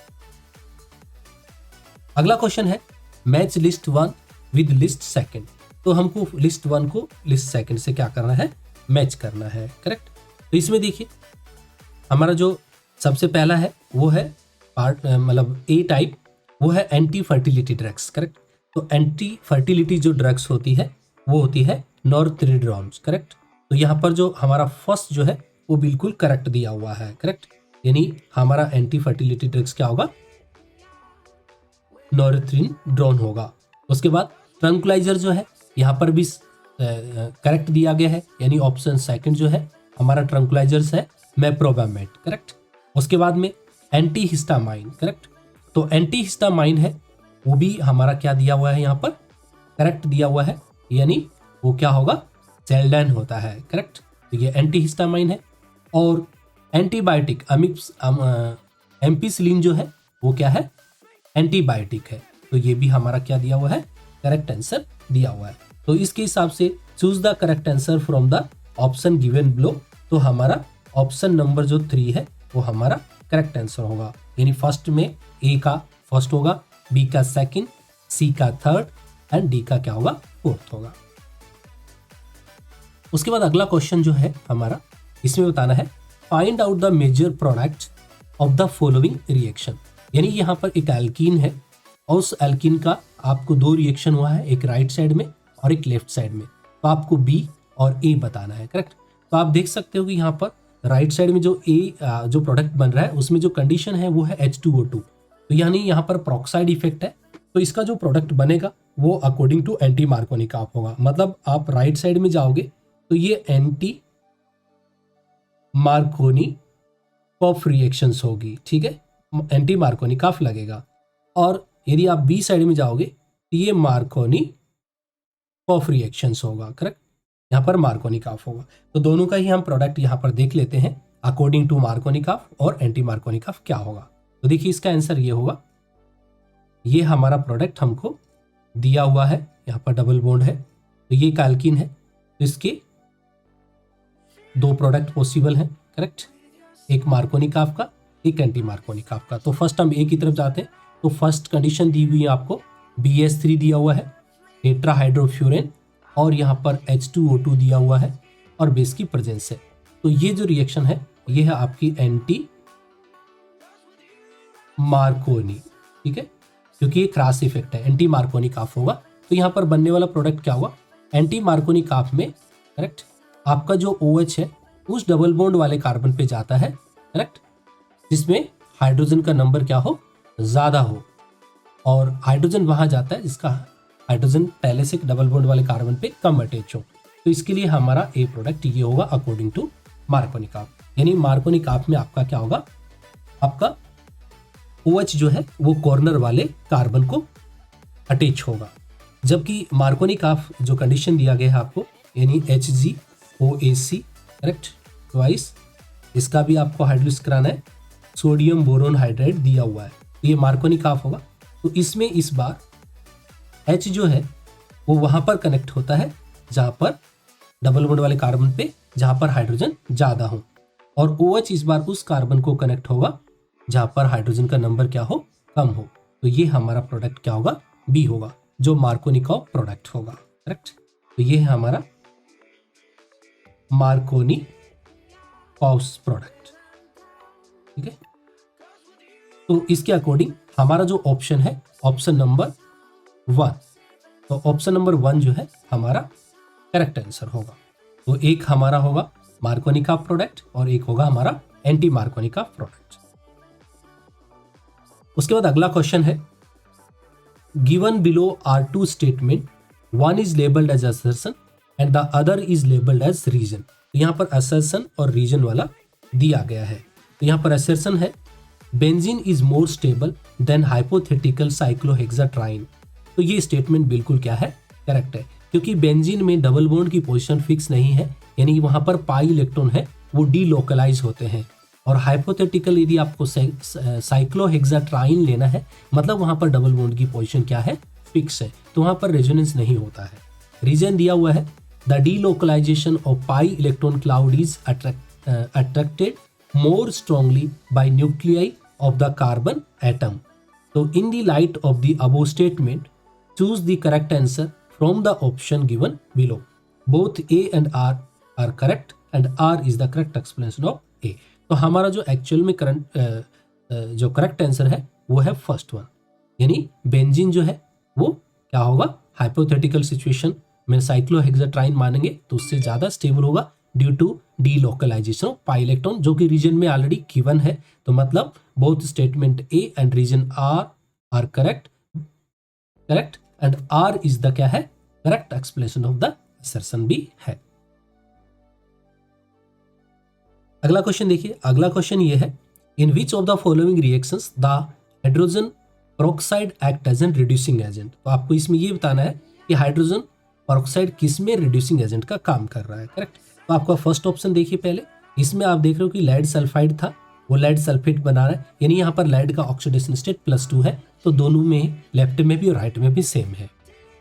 Speaker 1: अगला क्वेश्चन है, match list 1 with list second. तो हमको लिस्ट 1 को लिस्ट सेकंड से क्या करना है? मैच करना है। करेक्ट। तो इसमें देखिए, हमारा जो सबसे पहला है वो है पार्ट मतलब ए टाइप, वो है एंटी फर्टिलिटी ड्रग्स। करेक्ट। तो एंटी फर्टिलिटी जो ड्रग्स होती है वो होती है नॉर्थिरिड्रोन्स। करेक्ट। तो यहाँ पर जो हमारा फर्स्ट जो है वो बिल्कुल करेक्ट दिया हुआ है। करेक्ट। यानी हमारा एंटी फर्टिलिटी ड्रग्स क्या होगा? नॉर्थिरिड्रोन होगा। उसके बाद ट्रंकुलाइजर जो है यहाँ पर भी करेक्ट दिया गया है, यानी ऑप्शन सेकंड जो है हमारा ट्रंकुलाइजर्स है मेप्रोबामेट। करेक्ट। उसके बाद में एंटी हिस्टामाइन। करेक्ट। तो एंटी हिस्टामाइन है वो भी हमारा क्या दिया हुआ है? यहाँ पर करेक्ट दिया हुआ है, यानी वो क्या होगा? जेल्डाइन होता है। करेक्ट। तो ये एंटी हिस्टामाइन है। और एंटीबायोटिक एम्पिसिलिन जो है वो क्या है? एंटीबायोटिक है। तो ये भी हमारा क्या दिया हुआ है? करेक्ट आंसर दिया हुआ है। तो इसके हिसाब से choose the correct answer from the option given below. तो हमारा ऑप्शन नंबर जो 3 है वो हमारा करेक्ट आंसर होगा, यानी फर्स्ट में ए का फर्स्ट होगा, बी का सेकंड, सी का थर्ड एंड डी का क्या होगा? फोर्थ होगा। उसके बाद अगला क्वेश्चन जो है हमारा, इसमें बताना है find out the major product of the following reaction. यानी यहाँ पर एक एल्कीन है और उस एल्किन का आपको 2 रिएक्शन हुआ है, एक राइट साइड में और एक लेफ्ट साइड में, तो आपको बी और ए बताना है, करेक्ट। तो आप देख सकते हो कि यहाँ पर राइट साइड में जो ए जो प्रोडक्ट बन रहा है उसमें जो कंडीशन है वो है H2O2, तो यानी यहाँ पर पेरोक्साइड इफेक्ट है। तो इसका जो प्रोडक्ट बनेगा वो अकॉर्डिंग टू एंटी मार्कोनिकॉफ होगा। मतलब आप राइट साइड में जाओगे तो ये एंटी मार्कोनिकॉफ रिएक्शंस होगी, ठीक है, एंटी मार्कोनिकॉफ लगेगा। और यदि आप बी साइड में जाओगे तो ये मार्कोनिकॉफ रिएक्शंस होगा, करेक्ट, यहाँ पर मार्कोनिकॉफ होगा। तो दोनों का ही हम प्रोडक्ट यहाँ पर देख लेते हैं अकॉर्डिंग टू मार्कोनिकॉफ और एंटी मार्कोनिकॉफ क्या होगा। तो देखिए इसका आंसर ये होगा, ये हमारा प्रोडक्ट हमको दिया हुआ है, यहाँ पर डबल बॉन्ड है, तो ये एल्कीन है, तो इसके 2 प्रोडक्ट पॉसिबल हैं, करेक्ट, एक मार्कोनिकॉफ का, एक एंटी मार्कोनिकॉफ का। तो फर्स्ट हम ए की तरफ जाते हैं। तो फर्स्ट कंडीशन दी हुई है आपको, BS3 दिया हुआ है, टेट्राहाइड्रोफ्यूरेन, और यहाँ पर H2O2 दिया हुआ है और बेस की प्रेजेंस है। तो ये जो रिएक्शन है ये है आपकी एंटी मार्कोनी, ठीक है, क्योंकि ये क्रॉस इफेक्ट है, एंटी मार्कोनिकॉफ होगा। तो यहाँ पर बनने वाला प्रोडक्ट क्या होगा, एंटी मार्कोनिकॉफ में, करेक्ट, आपका जो OH है उस डबल बॉन्ड वाले कार्बन पे जाता है, करेक्ट, जिसमें हाइड्रोजन का नंबर क्या हो, ज्यादा हो, और हाइड्रोजन वहां जाता है जिसका हाइड्रोजन पहले से डबल बॉन्ड वाले कार्बन पे कम अटैच हो। तो इसके लिए हमारा ए प्रोडक्ट ये होगा अकॉर्डिंग टू मार्कोनिकॉफ। यानी मार्कोनिकॉफ में आपका क्या होगा, आपका OH जो है वो कॉर्नर वाले कार्बन को अटैच होगा, जबकि मार्कोनिकॉफ जो कंडीशन दिया गया है आपको, यानी HgOAc, करेक्ट, ट्वाइस, इसका भी आपको हाइड्रोलिसिस कराना है, सोडियम बोरोन हाइड्राइड दिया हुआ है, तो ये मार्कोनिकॉफ होगा। तो इसमें इस बार H जो है वो वहां पर कनेक्ट होता है जहां पर डबल बॉन्ड वाले कार्बन पे जहां पर हाइड्रोजन ज्यादा हो, और OH इस बार उस कार्बन को कनेक्ट होगा जहां पर हाइड्रोजन का नंबर क्या हो, कम हो। तो ये हमारा प्रोडक्ट क्या होगा, बी होगा, जो मार्कोनिकॉफ प्रोडक्ट होगा, करेक्ट। तो ये है हमारा मार्कोनिकॉफ प्रोडक्ट, ठीक है। तो इसके अकॉर्डिंग हमारा जो ऑप्शन है, ऑप्शन नंबर 1, तो ऑप्शन नंबर 1 जो है हमारा करेक्ट आंसर होगा। तो एक हमारा होगा मार्कोनिकॉफ प्रोडक्ट और एक होगा हमारा एंटी मार्कोनिकॉफ प्रोडक्ट। उसके बाद अगला क्वेश्चन है, given below are 2 statement, one is labelled as assertion and the other is labelled as reason. तो यहाँ पर असर्शन और रीजन वाला दिया गया है। तो यहाँ पर असर्शन है, benzene is more stable than hypothetical cyclohexatriene. तो ये स्टेटमेंट बिल्कुल क्या है, करेक्ट है, क्योंकि बेंजीन में डबल बॉन्ड की पोजीशन फिक्स नहीं है, यानी वहां पर पाई इलेक्ट्रॉन है वो डीलोकलाइज होते हैं। और हाइपोथेटिकल यदि आपको साइक्लोहेक्साट्राइन लेना है, मतलब वहां पर डबल बॉन्ड की पोजीशन क्या है, फिक्स है, तो वहां पर रेजोनेंस नहीं होता है। रीजन दिया हुआ है, the delocalisation of pi electron cloud is attracted more strongly by nuclei of the carbon atom. तो in the light of the above statement, choose the correct answer from the option given below. Both A and R are correct and R is the correct explanation of A. तो हमारा जो एक्चुअल में करंट जो करेक्ट आंसर है वो है फर्स्ट वन, यानी बेंजीन जो है वो क्या होगा, हाइपोथेटिकल सिचुएशन में साइक्लोहेक्साट्राइन मानेंगे तो उससे ज्यादा स्टेबल होगा due to delocalisation of pi electron, जो कि रीजन में ऑलरेडी गिवन है। तो मतलब both statement A and reason are correct and R is the क्या है, correct explanation of the assertion भी है। अगला क्वेश्चन देखिए, अगला क्वेश्चन ये है, in which of the following reactions the hydrogen peroxide act as an reducing agent. तो आपको इसमें ये बताना है कि हाइड्रोजन पेरोक्साइड किस में रिड्यूसिंग एजेंट का काम कर रहा है, करेक्ट। तो आपका फर्स्ट ऑप्शन देखिए पहले, इसमें आप देख रहे हो कि लेड सल्फाइड था, वो लेड सल्फेट बना रहा है, यानी यहाँ पर लेड का ऑक्सीडेशन स्टेट +2 है, तो दोनों में लेफ्ट में भी और राइट में भी सेम है।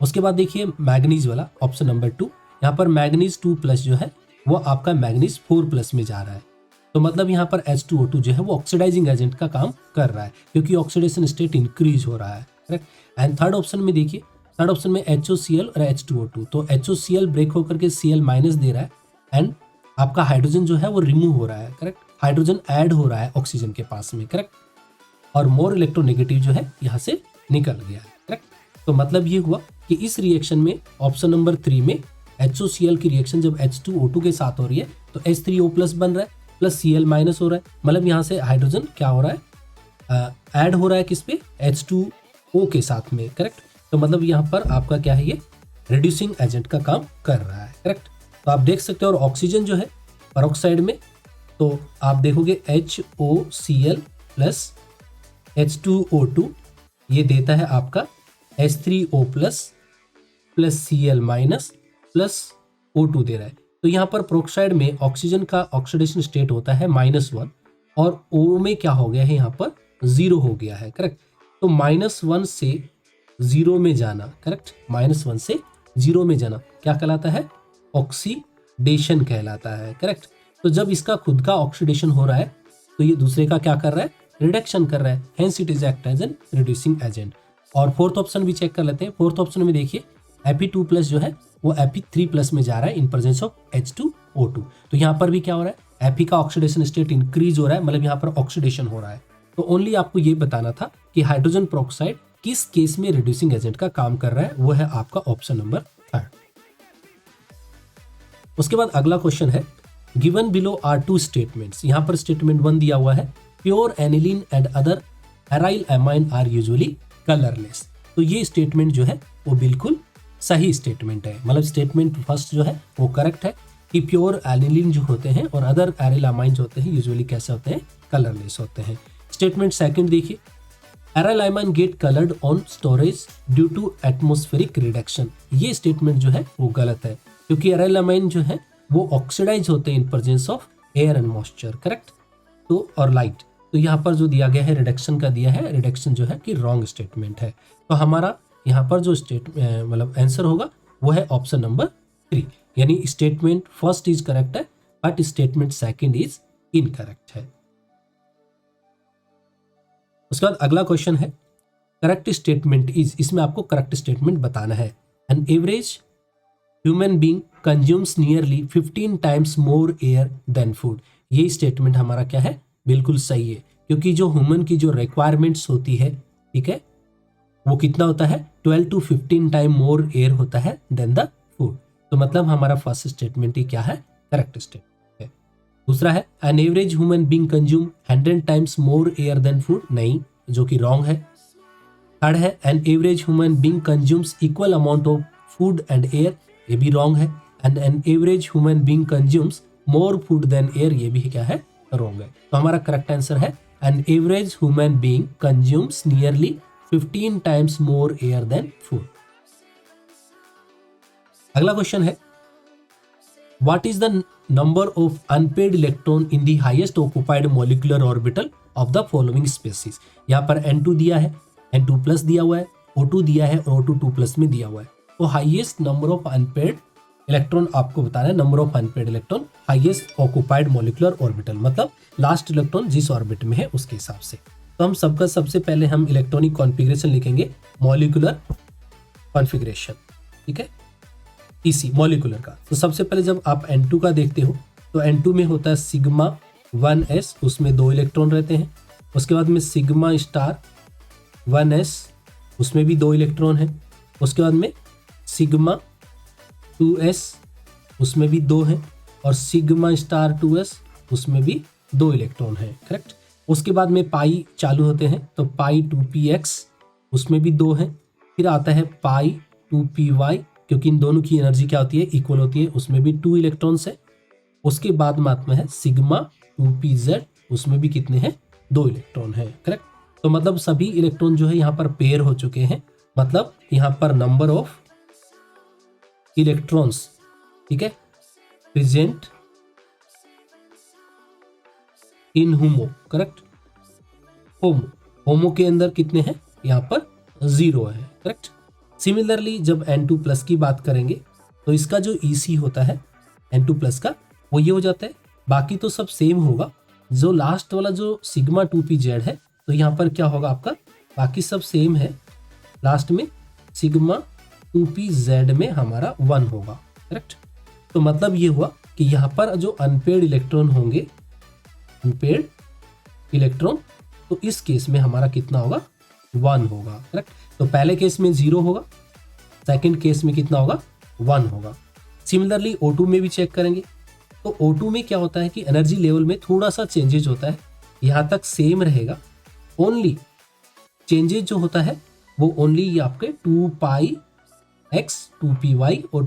Speaker 1: उसके बाद देखिए मैग्नीज वाला ऑप्शन नंबर 2, यहाँ पर मैग्नीज 2+ जो है वो आपका मैग्नीज 4+ में जा रहा है। तो मतलब यहाँ पर H2O2 जो है वो ऑक्सीडाइजिंग एजेंट का काम कर रहा है, क्योंकि ऑक्सीडेशन स्टेट इंक्रीज हो रहा है, करेक्ट। एंड थर्ड ऑप्शन में देखिए, थर्ड ऑप्शन में HOCl और H2O2, तो HOCl ब्रेक होकर के Cl- दे रहा है एंड आपका हाइड्रोजन जो है वो रिमूव हो रहा है, करेक्ट, हाइड्रोजन ऐड हो रहा है ऑक्सीजन के पास में, करेक्ट, और मोर इलेक्ट्रोनेगेटिव जो है यहाँ से निकल गया है, करेक्ट। तो मतलब ये हुआ कि इस रिएक्शन में ऑप्शन नंबर 3 में HOCl की रिएक्शन जब H2O2 के साथ हो रही है तो H3O+ बन रहा है प्लस Cl- हो रहा है, मतलब यहाँ से हाइड्रोजन क्या हो रहा है, ऐड हो रहा है किस पे, H2O के साथ में, करेक्ट। तो मतलब यहाँ पर आपका क्या है, ये रिड्यूसिंग एजेंट का काम कर रहा है, करेक्ट। तो आप देख सकते हो। और ऑक्सीजन जो है पेरोक्साइड में, तो आप देखोगे HOCl प्लस H2O2 ये देता है आपका H3O plus Cl- plus O2 दे रहा है। तो यहाँ पर पेरोक्साइड में ऑक्सीजन का ऑक्सीडेशन स्टेट होता है -1 और O में क्या हो गया है, यहाँ पर 0 हो गया है, करेक्ट। तो -1 से 0 में जाना, करेक्ट, -1 से 0 में जाना क्या कहलाता है, ऑक्सीडेशन कहलाता है, करेक्ट। तो जब इसका खुद का ऑक्सीडेशन हो रहा है तो ये दूसरे का क्या कर रहा है, रिडक्शन कर रहा है, hence it is act as an reducing agent. और फोर्थ ऑप्शन भी चेक कर लेते हैं। फोर्थ ऑप्शन में देखिए Fe2+ जो है वो Fe3+ में जा रहा है इन प्रेजेंस ऑफ H2O2। तो यहाँ पर भी क्या हो रहा है, Fe का ऑक्सीडेशन स्टेट इंक्रीज हो रहा है, मतलब यहाँ पर ऑक्सीडेशन हो रहा है। तो ओनली आपको ये बताना था कि हाइड्रोजन पेरोक्साइड किस केस में रिड्यूसिंग एजेंट का काम कर रहा है, वो है आपका ऑप्शन नंबर 3। उसके बाद अगला क्वेश्चन है, गिवन बिलो आर 2 स्टेटमेंट्स। यहाँ पर स्टेटमेंट 1 दिया हुआ है, pure aniline and other aryl amine are usually colourless. तो ये स्टेटमेंट जो है वो बिल्कुल सही स्टेटमेंट है, मतलब स्टेटमेंट फर्स्ट जो है वो करेक्ट है कि प्योर एनिलीन जो होते हैं और अदर एराइल एमाइन जो होते हैं यूजुअली कैसे होते हैं, कलरलेस होते हैं। स्टेटमेंट सेकंड देखिए, aryl amine get coloured on storage due to atmospheric reduction. ये स्टेटमेंट जो है वो गलत है, क्योंकि एराइल एमाइन जो है वो ऑक्सीडाइज होते हैं इन presence of air and moisture, correct. तो और लाइट, तो यहाँ पर जो दिया गया है रिडक्शन का दिया है, रिडक्शन जो है कि रॉन्ग स्टेटमेंट है। तो हमारा यहाँ पर जो मतलब आंसर होगा वो है ऑप्शन नंबर 3, यानी स्टेटमेंट फर्स्ट इज करेक्ट है but statement second is incorrect है। उसके बाद अगला क्वेश्चन है, करेक्ट स्टेटमेंट इज, इसमें आपको करेक्ट स्टेटमेंट बताना है। An average human being consumes nearly 15 times more air than food. ये स्टेटमेंट हमारा क्या है, बिल्कुल सही है, क्योंकि जो ह्यूमन की जो रिक्वायरमेंट्स होती है, ठीक है, वो कितना होता है, 12 to 15 टाइम मोर एयर होता है देन द फूड। तो मतलब हमारा फर्स्ट स्टेटमेंट ही क्या है, करेक्ट स्टेटमेंट है। दूसरा है, an average human being consume 100 times more air than food, नहीं, जो कि रॉन्ग है। थर्ड है, an average human being consumes equal amount of food and air, ये भी रॉन्ग है। And an average human being consumes more food than air, ये भी क्या है, रॉन्ग है। तो हमारा करेक्ट आंसर है, an average human being consumes nearly 15 times more air than food. अगला क्वेश्चन है, what is the number of unpaired electron in the highest occupied molecular orbital of the following species. यहाँ पर N2 दिया है, N2+ दिया हुआ है, O2 दिया है और O2 2+ में दिया हुआ है। तो highest number of unpaired electron आपको बताना है, number of unpaired electron highest occupied molecular orbital, मतलब लास्ट इलेक्ट्रॉन जिस ऑर्बिट में है उसके हिसाब से। तो हम सबका सबसे पहले हम इलेक्ट्रॉनिक कॉन्फ़िगरेशन लिखेंगे, मॉलिक्यूलर कॉन्फ़िगरेशन, ठीक है, इसी मॉलिक्यूलर का। तो सबसे पहले जब आप N2 का देखते हो तो N2 में होता है सिग्मा 1s, उसमें 2 इलेक्ट्रॉन रहते हैं। उसके बाद में सिग्मा स्टार 1s, उसमें भी 2 इलेक्ट्रॉन हैं। उसके बाद में सिग्मा 2s, उसमें भी 2 हैं। और सिग्मा स्टार 2s, उसमें भी 2 इलेक्ट्रॉन हैं, करेक्ट। उसके बाद में पाई चालू होते हैं, तो पाई 2px, उसमें भी 2 हैं। फिर आता है पाई 2py, क्योंकि इन दोनों की एनर्जी क्या होती है, इक्वल होती है, उसमें भी 2 इलेक्ट्रॉन्स है। उसके बाद में आता है सिग्मा 2pz, उसमें भी कितने हैं, 2 इलेक्ट्रॉन है, करेक्ट। तो मतलब सभी इलेक्ट्रॉन जो है यहाँ पर पेयर हो चुके हैं, मतलब यहाँ पर नंबर ऑफ इलेक्ट्रॉन्स, ठीक है, प्रेजेंट इन होमो, करेक्ट, होमो के अंदर कितने हैं, यहाँ पर 0 है, करेक्ट। सिमिलरली जब N2+ की बात करेंगे तो इसका जो EC होता है N2+ का, वो ये हो जाता है, बाकी तो सब सेम होगा। जो लास्ट वाला जो सिग्मा 2pz है, तो यहाँ पर क्या होगा आपका, बाकी सब सेम है, लास्ट में सिग्मा 2pz में हमारा 1 होगा, करेक्ट। तो मतलब ये हुआ कि यहाँ पर जो अनपेड इलेक्ट्रॉन होंगे, अनपेड इलेक्ट्रॉन, तो इस केस में हमारा कितना होगा, 1 होगा, करेक्ट। तो पहले केस में 0 होगा, सेकंड केस में कितना होगा, 1 होगा। सिमिलरली O2 में भी चेक करेंगे। तो O2 में क्या होता है कि एनर्जी लेवल में थोड़ा सा चेंजेज होता है, यहाँ तक सेम रहेगा, ओनली चेंजेज जो होता है वो ओनली ये आपके 2πx 2py और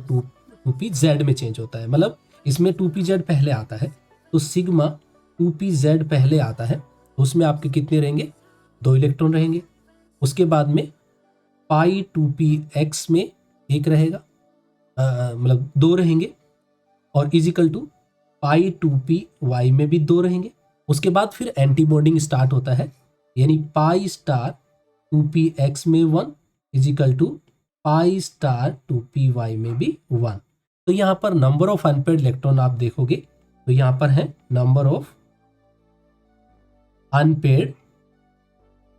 Speaker 1: 2pz में चेंज होता है। मतलब इसमें 2pz पहले आता है, तो सिग्मा 2pz पहले आता है, तो उसमें आपके कितने रहेंगे, 2 इलेक्ट्रॉन रहेंगे। उसके बाद में पाई 2px में 1 रहेगा, मतलब 2 रहेंगे, और इजिकल टू पाई 2py में भी 2 रहेंगे। उसके बाद फिर एंटी बॉन्डिंग स्टार्ट होता है, यानी पाई स्टार 2px में 1 is equal to pi star 2py में भी 1। तो यहाँ पर नंबर ऑफ अनपेड इलेक्ट्रॉन आप देखोगे तो यहाँ पर है नंबर ऑफ अनपेड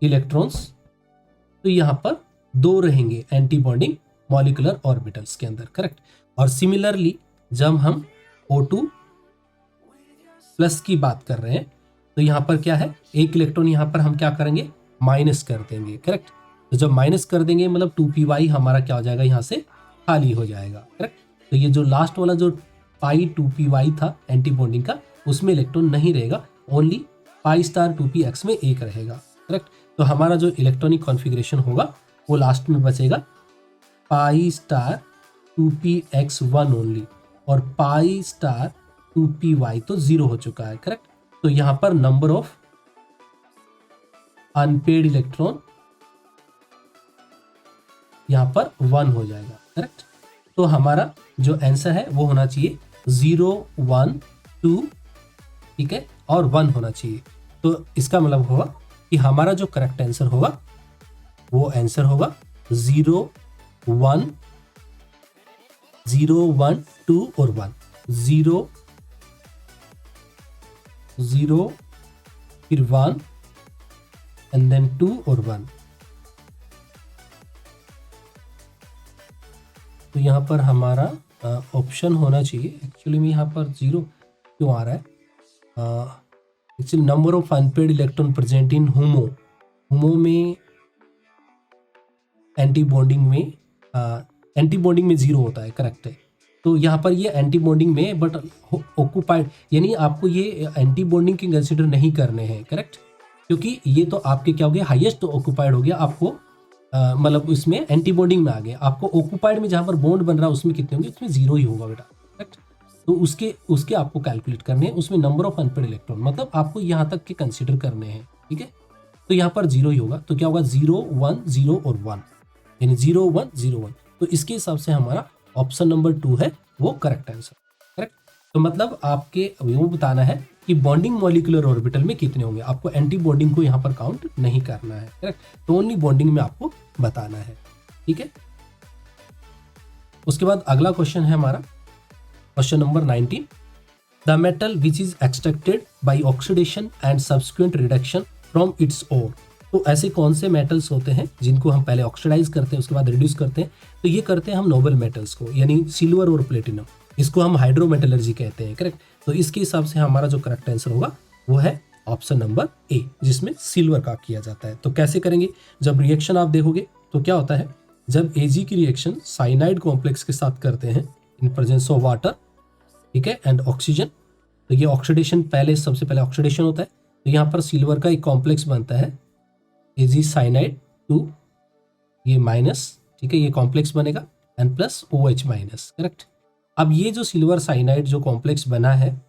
Speaker 1: इलेक्ट्रॉन्स, तो यहाँ पर 2 रहेंगे एंटी बॉन्डिंग मॉलिक्यूलर ऑर्बिटल्स के अंदर, करेक्ट। और सिमिलरली जब हम O2 प्लस की बात कर रहे हैं तो यहाँ पर क्या है, 1 इलेक्ट्रॉन यहाँ पर हम क्या करेंगे, माइनस कर देंगे, करेक्ट। तो जब माइनस कर देंगे मतलब 2py हमारा क्या हो जाएगा, यहाँ से खाली हो जाएगा, करेक्ट। तो ये जो लास्ट वाला जो पाई 2py था एंटी बॉन्डिंग का, उसमें इलेक्ट्रॉन नहीं रहेगा, ओनली पाई स्टार 2px में 1 रहेगा, करेक्ट। तो हमारा जो इलेक्ट्रॉनिक कॉन्फ़िगरेशन होगा वो लास्ट में बचेगा पाई स्टार 2px1 ओनली, और पाई स्टार 2py तो 0 हो चुका है, करेक्ट। तो यहाँ पर नंबर ऑफ अनपेड इलेक्ट्रॉन यहाँ पर 1 हो जाएगा, करेक्ट। तो हमारा जो आंसर है वो होना चाहिए 0 1 2, ठीक है, और 1 होना चाहिए। तो इसका मतलब होगा कि हमारा जो करेक्ट आंसर होगा वो आंसर होगा 0 1 0 1 2 और 1, 0 0 फिर 1 एंड देन 2 और 1। तो यहाँ पर हमारा ऑप्शन होना चाहिए, एक्चुअली में यहाँ पर 0 क्यों आ रहा है, actually number of unpaired electron present in HOMO में एंटी बॉन्डिंग में 0 होता है, करेक्ट है। तो यहाँ पर ये एंटी बॉन्डिंग में बट ऑक्यूपाइड, यानी आपको ये एंटी बॉन्डिंग के कंसिडर नहीं करने हैं, करेक्ट, क्योंकि ये तो आपके क्या हो गया, हाईएस्ट ऑक्यूपाइड हो गया, आपको मतलब इसमें एंटी बॉन्डिंग में आ गया। आपको ऑक्यूपाइड में जहाँ पर बॉन्ड बन रहा है उसमें कितने होंगे, उसमें 0 ही होगा बेटा, करेक्ट। तो उसके आपको कैलकुलेट करने हैं, उसमें नंबर ऑफ अनपेड इलेक्ट्रॉन मतलब आपको यहाँ तक के कंसिडर करने हैं, ठीक है। तो यहाँ पर 0 ही होगा, तो क्या होगा 0 1 0 और 1, यानी 0 1 0 1। तो इसके हिसाब से हमारा ऑप्शन नंबर 2 है वो करेक्ट आंसर, करेक्ट। तो मतलब आपके वो बताना है कि बॉन्डिंग मॉलिक्यूलर ऑर्बिटल में कितने होंगे, आपको एंटी बॉन्डिंग को यहाँ पर काउंट नहीं करना है, करेक्ट। तो ओनली बॉन्डिंग में आपको बताना है, ठीक है। उसके बाद अगला क्वेश्चन है हमारा question number 19, the metal which is extracted by oxidation and subsequent reduction from its ore. तो ऐसे कौन से मेटल्स होते हैं जिनको हम पहले ऑक्सीडाइज करते हैं उसके बाद रिड्यूस करते हैं, तो ये करते हैं हम नोबल मेटल्स को, यानी सिल्वर और प्लेटिनम, इसको हम हाइड्रोमेटलर्जी कहते हैं, करेक्ट। तो इसके हिसाब से हमारा जो करेक्ट आंसर होगा वो है ऑप्शन नंबर ए, जिसमें सिल्वर का किया जाता है। तो कैसे करेंगे, जब रिएक्शन आप देखोगे तो क्या होता है, जब Ag की रिएक्शन साइनाइड कॉम्प्लेक्स के साथ करते हैं इन प्रेजेंस ऑफ वाटर, ठीक है, एंड ऑक्सीजन, तो ये ऑक्सीडेशन पहले, सबसे पहले ऑक्सीडेशन होता है। तो यहाँ पर सिल्वर का एक कॉम्प्लेक्स बनता है Ag साइनाइड 2, ये माइनस, ठीक है, ये कॉम्प्लेक्स बनेगा and plus OH minus, correct. अब ये जो सिल्वर साइनाइड जो कॉम्प्लेक्स बना है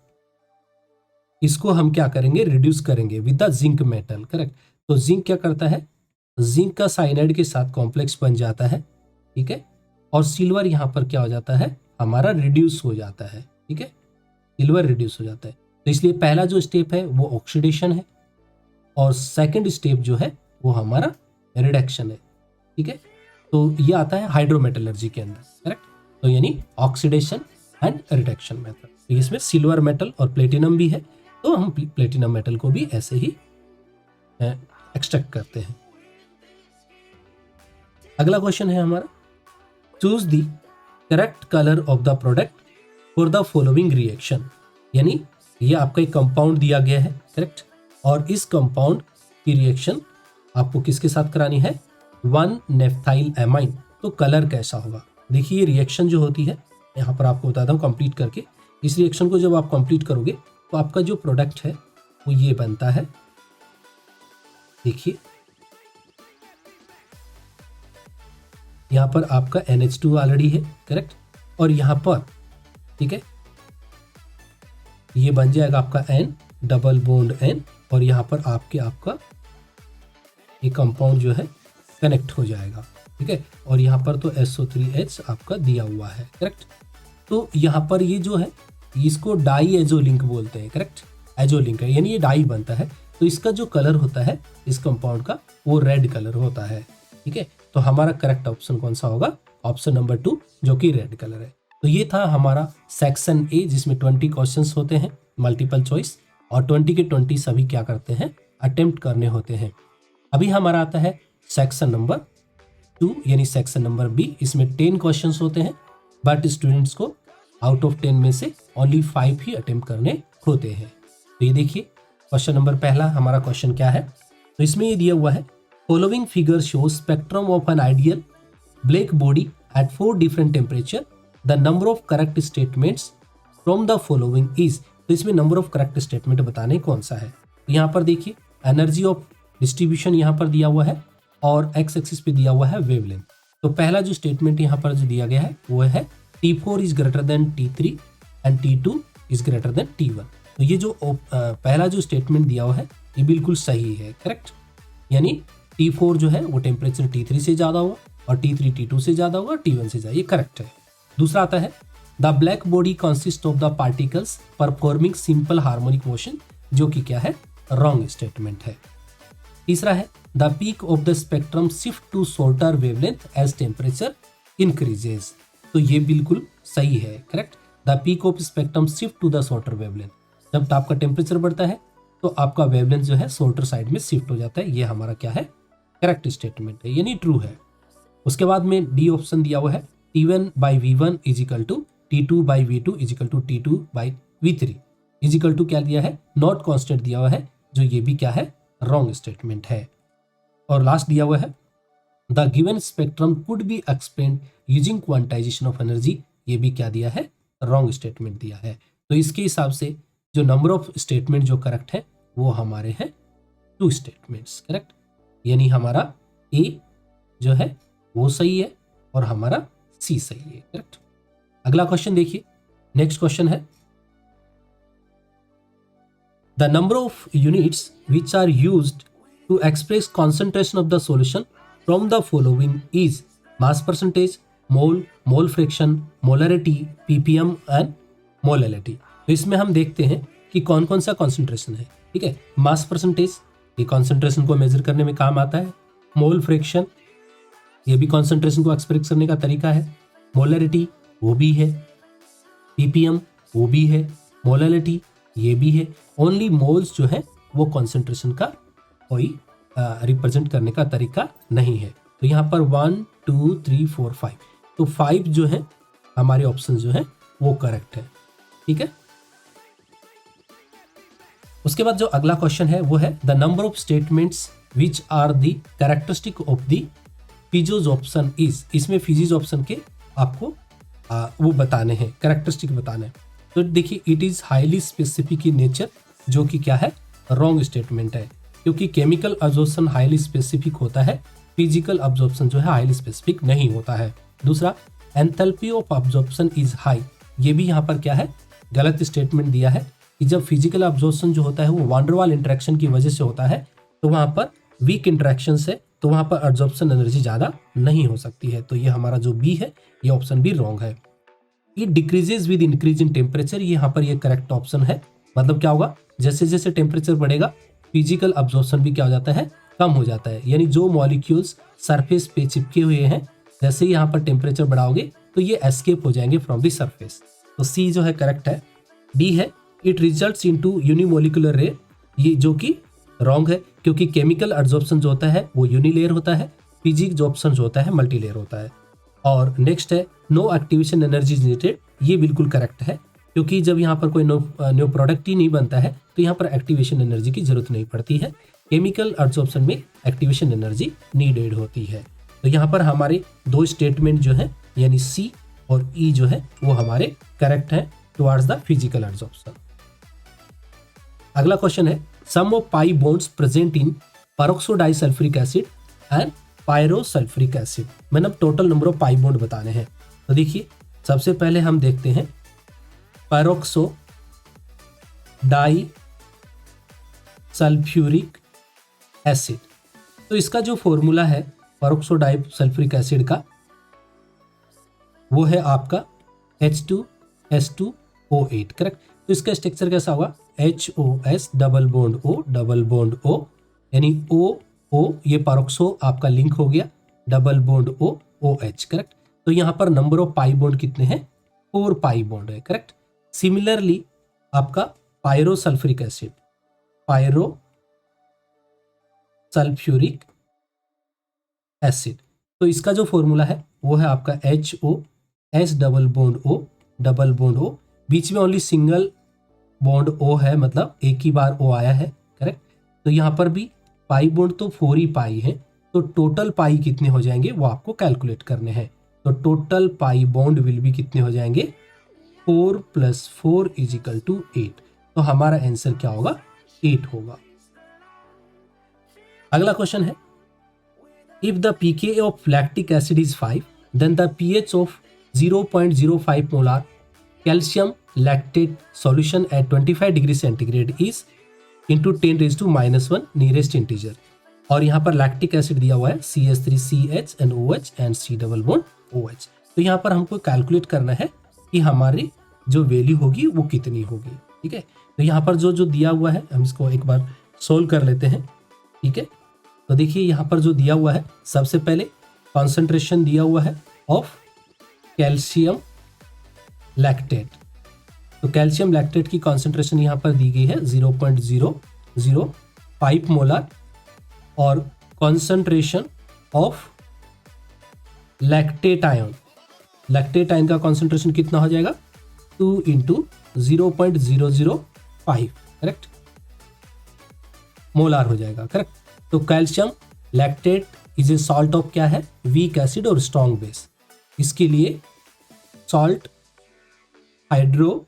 Speaker 1: इसको हम क्या करेंगे, रिड्यूस करेंगे with the zinc metal, correct. तो जिंक क्या करता है, जिंक का साइनाइड के साथ कॉम्प्लेक्स बन जाता है, ठीक है, और सिल्वर यहाँ पर क्या हो जाता है, हमारा रिड्यूस हो जाता है, ठीक है, सिल्वर रिड्यूस हो जाता है। तो इसलिए पहला जो स्टेप है वो ऑक्सीडेशन है और सेकंड स्टेप जो है वो हमारा रिडक्शन है, ठीक है। तो ये आता है हाइड्रोमेटलर्जी के अंदर, करेक्ट। तो यानी ऑक्सीडेशन एंड रिडक्शन मेथड। तो इसमें सिल्वर मेटल और प्लेटिनम भी है, तो हम प्लेटिनम मेटल को भी ऐसे ही एक्सट्रैक्ट करते हैं। अगला क्वेश्चन है हमारा, choose the correct colour of the product for the following reaction. यानी ये आपका एक कंपाउंड दिया गया है, करेक्ट, और इस कंपाउंड की रिएक्शन आपको किसके साथ करानी है, 1 नेफ्थाइल एमाइन, तो कलर कैसा होगा। देखिए ये रिएक्शन जो होती है, यहाँ पर आपको बताता हूँ कंप्लीट करके। इस रिएक्शन को जब आप कंप्लीट करोगे तो आपका जो प्रोडक्ट है वो ये बनता है। देखिए यहाँ पर आपका NH2 ऑलरेडी है, करेक्ट, और यहाँ पर ठीक है ये बन जाएगा आपका N डबल बॉन्ड N, और यहाँ पर आपका ये कंपाउंड जो है कनेक्ट हो जाएगा, ठीक है, और यहाँ पर तो SO3H आपका दिया हुआ है, करेक्ट। तो यहाँ पर ये जो है इसको डाई एजोलिंक बोलते हैं, करेक्ट, एजोलिंक है, यानी ये डाई बनता है। तो इसका जो कलर होता है इस कंपाउंड का वो रेड कलर होता है, ठीक है। तो हमारा करेक्ट ऑप्शन कौन सा होगा, ऑप्शन नंबर 2 जो कि रेड कलर है। तो ये था हमारा सेक्शन ए जिसमें 20 क्वेश्चंस होते हैं मल्टीपल चॉइस, और 20 के 20 सभी क्या करते हैं, अटेम्प्ट करने होते हैं। अभी हमारा आता है सेक्शन नंबर 2 यानी सेक्शन नंबर बी। इसमें 10 क्वेश्चंस होते हैं, बट स्टूडेंट्स को आउट ऑफ 10 में से ओनली 5 ही अटेम्प्ट करने होते हैं। तो ये देखिए क्वेश्चन नंबर पहला हमारा क्वेश्चन क्या है, तो इसमें ये दिया हुआ है following figure show spectrum of an ideal black body at 4 different temperature, the number of correct statements from the following is. तो इसमें नंबर ऑफ करेक्ट स्टेटमेंट बताने कौन सा है। तो यहाँ पर देखिए एनर्जी ऑफ डिस्ट्रीब्यूशन यहाँ पर दिया हुआ है, और एक्स एक्सिस पे दिया हुआ है वेवलेंथ। तो पहला जो स्टेटमेंट यहाँ पर जो दिया गया है वो है T4 is greater then T3 and T2 is greater then T1। तो ये जो पहला जो स्टेटमेंट दिया हुआ है ये बिल्कुल सही है, करेक्ट, यानी T4 जो है वो टेम्परेचर T3 से ज़्यादा होगा, और T3 T2 से ज़्यादा होगा, T1 से ज़्यादा, ये करेक्ट है। दूसरा आता है the black body consist of the particles performing simple harmonic motion, जो कि क्या है, रॉन्ग स्टेटमेंट है। तीसरा है the peak of the spectrum shift to shorter wavelength as temperature increases. तो ये बिल्कुल सही है, correct, the peak of spectrum shift to the shorter wavelength. जब आपका टेम्परेचर बढ़ता है तो आपका वेवलेंथ जो है शॉर्टर साइड में शिफ्ट हो जाता है। ये हमारा क्या है, करेक्ट स्टेटमेंट है, यानी ट्रू है। उसके बाद में डी ऑप्शन दिया हुआ है T1/V1 is equal to T2/V2 is equal to T2/V3 is equal to क्या दिया है, नॉट कॉन्स्टेंट दिया हुआ है, जो ये भी क्या है, रॉन्ग स्टेटमेंट है। और लास्ट दिया हुआ है the given spectrum could be explained using quantization of energy, ये भी क्या दिया है, रॉन्ग स्टेटमेंट दिया है। तो इसके हिसाब से जो नंबर ऑफ स्टेटमेंट जो करेक्ट है वो हमारे हैं 2 स्टेटमेंट्स, करेक्ट, यानी हमारा ए जो है वो सही है और हमारा सी सही है, करेक्ट। अगला क्वेश्चन देखिए, नेक्स्ट क्वेश्चन है the number of units which are used to express concentration of the solution from the following is mass percentage, mole, mole fraction, molarity, ppm and molality. तो इसमें हम देखते हैं कि कौन कौन सा कॉन्सेंट्रेशन है, ठीक है। मास परसेंटेज ये कॉन्सेंट्रेशन को मेजर करने में काम आता है, मोल फ्रैक्शन ये भी कॉन्सेंट्रेशन को एक्सप्रेस करने का तरीका है, मोलरिटी वो भी है, ppm वो भी है, मोलैलिटी ये भी है। ओनली मोल्स जो है वो कॉन्सेंट्रेशन का कोई रिप्रेजेंट करने का तरीका नहीं है। तो यहाँ पर 1 2 3 4 5, तो 5 जो है हमारे ऑप्शन जो है वो करेक्ट है, ठीक है। उसके बाद जो अगला क्वेश्चन है वो है the number of statements which are the characteristic of the physics option is. इसमें फिजिक्स ऑप्शन के आपको वो बताने हैं, कैरेक्टरिस्टिक बताने हैं। तो देखिए it is highly specific in nature, जो कि क्या है, रॉन्ग स्टेटमेंट है, क्योंकि केमिकल अब्जॉर्प्शन हाईली स्पेसिफिक होता है, फिजिकल अब्जॉर्प्शन जो है हाईली स्पेसिफिक नहीं होता है। दूसरा enthalpy of absorption is high, ये भी यहाँ पर क्या है, गलत स्टेटमेंट दिया है कि जब फिजिकल अब्जॉर्प्शन जो होता है वो वान डेर वाल इंटरेक्शन की वजह से होता है, तो वहाँ पर वीक इंटरेक्शन से, तो वहाँ पर अब्जॉर्प्शन एनर्जी ज़्यादा नहीं हो सकती है। तो ये हमारा जो बी है ये ऑप्शन भी रॉन्ग है। It decreases with increase in temperature, यहाँ पर ये करेक्ट ऑप्शन है। मतलब क्या होगा, जैसे जैसे टेम्परेचर बढ़ेगा फिजिकल अब्जॉर्प्शन भी क्या हो जाता है, कम हो जाता है, यानी जो मॉलिक्यूल्स सरफेस पे चिपके हुए हैं, जैसे ही यहाँ पर टेम्परेचर बढ़ाओगे तो ये एस्केप हो जाएंगे फ्रॉम द सरफेस। तो सी जो है करेक्ट है। डी है इट रिजल्ट्स इनटू यूनिमोलिकुलर रे, ये जो कि रॉन्ग है, क्योंकि केमिकल एब्जॉर्प्शन जो होता है वो यूनिलेयर होता है, फिजिक्स ऑप्शन जो होता है मल्टीलेयर होता है। और नेक्स्ट है नो एक्टिवेशन एनर्जी नीडेड, ये बिल्कुल करेक्ट है, क्योंकि जब यहाँ पर कोई न्यू प्रोडक्ट ही नहीं बनता है तो यहाँ पर एक्टिवेशन एनर्जी की जरूरत नहीं पड़ती है। केमिकल एब्जॉर्प्शन में एक्टिवेशन एनर्जी नीडेड होती है। तो यहाँ पर हमारे दो स्टेटमेंट जो है यानी सी और ई जो है वो हमारे करेक्ट हैं टुवर्ड्स द फिजिकल एब्जॉर्प्शन। अगला क्वेश्चन है sum of pi bonds present in peroxodisulphuric acid and pyrosulphuric acid. मैंने total number of pi bond बताने हैं। तो देखिए सबसे पहले हम देखते हैं पेरोक्सो डाई सल्फ्यूरिक एसिड। तो इसका जो फॉर्मूला है पेरोक्सोडाई सल्फ्यूरिक एसिड का वो है आपका H2S2O8 करेक्ट। तो इसका स्ट्रक्चर कैसा होगा HOS डबल बॉन्ड O यानी O ये पेरोक्सो आपका लिंक हो गया डबल बॉन्ड OH करेक्ट। तो यहाँ पर नंबर ऑफ पाई बॉन्ड कितने हैं 4 पाई बॉन्ड है करेक्ट। सिमिलरली आपका पायरोसल्फ्यूरिक एसिड पायरोसल्फ्यूरिक एसिड तो इसका जो फॉर्मूला है वो है आपका HOS डबल बॉन्ड O बीच में ओनली सिंगल बॉन्ड O है मतलब एक ही बार O आया है करेक्ट। तो यहाँ पर भी पाई बॉन्ड तो 4 ही पाई है तो टोटल पाई कितने हो जाएंगे वो आपको कैलकुलेट करने हैं। तो टोटल पाई बॉन्ड विल भी कितने हो जाएंगे 4 + 4 = 8। तो हमारा आंसर क्या होगा 8 होगा। अगला क्वेश्चन है if the pKa of lactic acid is 5 then the pH of 0.05 molar calcium lactate solution at 25 degree centigrade is into 10⁻⁻1 nearest integer. और यहाँ पर लैक्टिक एसिड दिया हुआ है CH3CH and OH and C double bond OH। तो यहाँ पर हमको कैलकुलेट करना है कि हमारी जो वैल्यू होगी वो कितनी होगी ठीक है। तो यहाँ पर जो दिया हुआ है हम इसको एक बार सोल्व कर लेते हैं ठीक है। तो देखिए यहाँ पर जो दिया हुआ है सबसे पहले कॉन्सेंट्रेशन दिया हुआ है ऑफ कैल्शियम लैक्टेट। तो कैल्शियम लैक्टेट की कॉन्सेंट्रेशन यहाँ पर दी गई है 0.005 मोलार और कॉन्सेंट्रेशन ऑफ लैक्टेट आयन का कॉन्सेंट्रेशन कितना हो जाएगा 2 × 0.005 करेक्ट मोलार हो जाएगा करेक्ट। तो calcium lactate is a salt of क्या है वीक एसिड और स्ट्रॉन्ग बेस। इसके लिए salt hydrolysis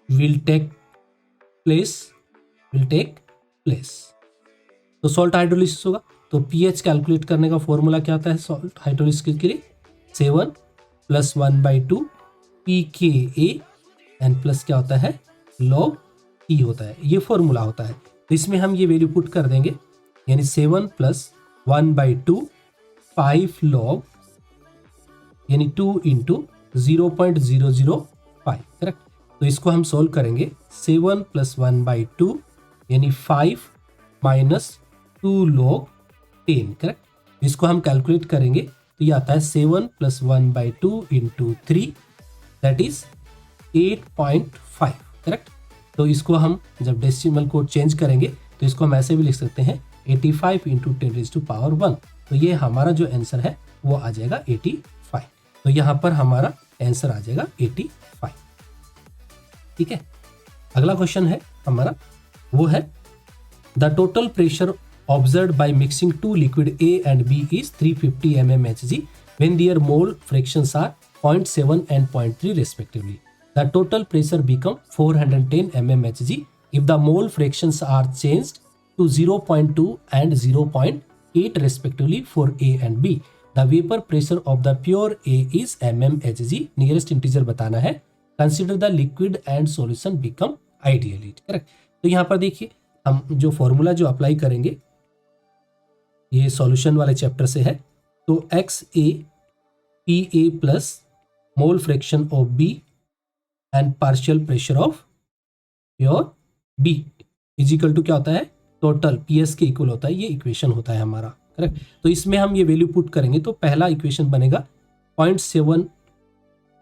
Speaker 1: will take place. तो सॉल्ट हाइड्रोलिसिस होगा तो pH कैलकुलेट करने का फॉर्मूला क्या आता है सॉल्ट हाइड्रोलिसिस के लिए 7 + 1/2 pKa एंड प्लस क्या होता है log T होता है ये फॉर्मूला होता है। तो इसमें हम ये वैल्यू पुट कर देंगे यानी 7 + 1/2 5 log यानी 2 × 0.005 करेक्ट। तो इसको हम सोल्व करेंगे 7 + 1/2 यानी 5 - 2 log 10 करेक्ट। इसको हम कैलकुलेट करेंगे तो ये आता है 7 + 1/2 × 3 दैट इज 8.5 करेक्ट। तो इसको हम जब डेसिमल कोड चेंज करेंगे तो इसको हम ऐसे भी लिख सकते हैं 85 × 10⁻1। तो ये हमारा जो आंसर है वो आ जाएगा 85। तो यहाँ पर हमारा आंसर आ जाएगा 85 ठीक है। अगला क्वेश्चन है हमारा वो है the total pressure observed by mixing two liquid A and B is 350 mmHg when their mole fractions are 0.7 and 0.3 respectively. The total pressure become 410 mmHg if the mole fractions are changed to 0.2 and 0.8 respectively for A and B. The vapor pressure of the pure A is mmHg. Nearest integer बताना है. Consider the liquid and solution become ideally. Correct. तो यहाँ पर देखिए हम जो फॉर्मूला जो अप्लाई करेंगे ये सॉल्यूशन वाले चैप्टर से है। तो XA plus mole fraction of B and partial pressure of pure B is equal to क्या होता है टोटल PS के इक्वल होता है। ये इक्वेशन होता है हमारा करेक्ट। तो इसमें हम ये वैल्यू पुट करेंगे तो पहला इक्वेशन बनेगा 0.7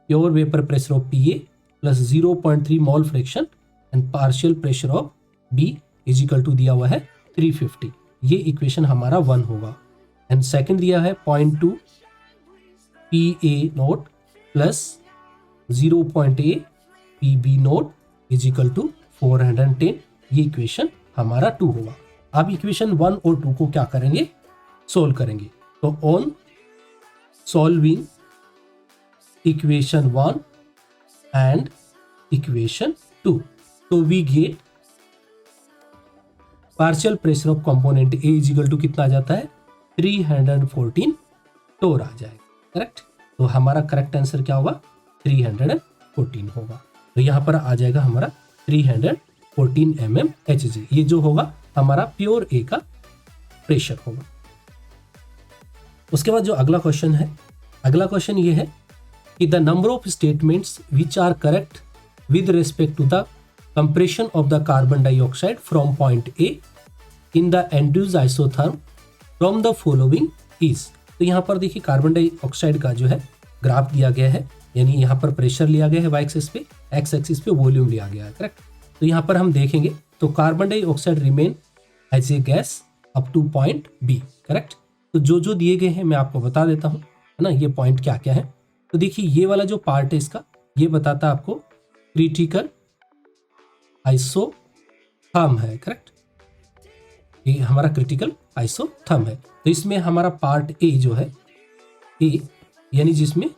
Speaker 1: pure vapour pressure of PA plus 0.3 mole fraction and partial pressure of B is equal to दिया हुआ है 350। ये इक्वेशन हमारा 1 होगा। एंड सेकंड दिया है 0.2 PA0 plus 0.8 PB0 is equal to 410, ये इक्वेशन हमारा 2 होगा। अब इक्वेशन 1 और 2 को क्या करेंगे, सोल्व करेंगे। तो on solving equation 1 and equation 2, तो we get partial pressure of component A is equal to कितना आ जाता है, 314 टोर आ जाएगा, करेक्ट। तो हमारा करेक्ट आंसर क्या होगा, 314 होगा। तो यहाँ पर आ जाएगा हमारा 314 mmHg, ये जो होगा हमारा प्योर ए का प्रेशर होगा। उसके बाद जो अगला क्वेश्चन है, अगला क्वेश्चन ये है कि the number of statements which are correct with respect to the compression of the carbon dioxide from point A in the Andrews isotherm from the following is. तो यहाँ पर देखिए कार्बन डाइऑक्साइड का जो है ग्राफ दिया गया है, यानी यहाँ पर प्रेशर लिया गया है वाई एक्सिस पे, एक्स एक्सिस पे वॉल्यूम लिया गया है, करेक्ट। तो यहाँ पर हम देखेंगे तो carbon dioxide remain as a gas up to point B, correct. तो जो दिए गए हैं मैं आपको बता देता हूँ, है ना, ये पॉइंट क्या क्या है। तो देखिए ये वाला जो पार्ट है इसका, ये बताता है आपको क्रिटिकल आइसोथर्म है, करेक्ट। ये हमारा क्रिटिकल आइसोथर्म है। तो इसमें हमारा पार्ट ए जो है, ए यानी जिसमें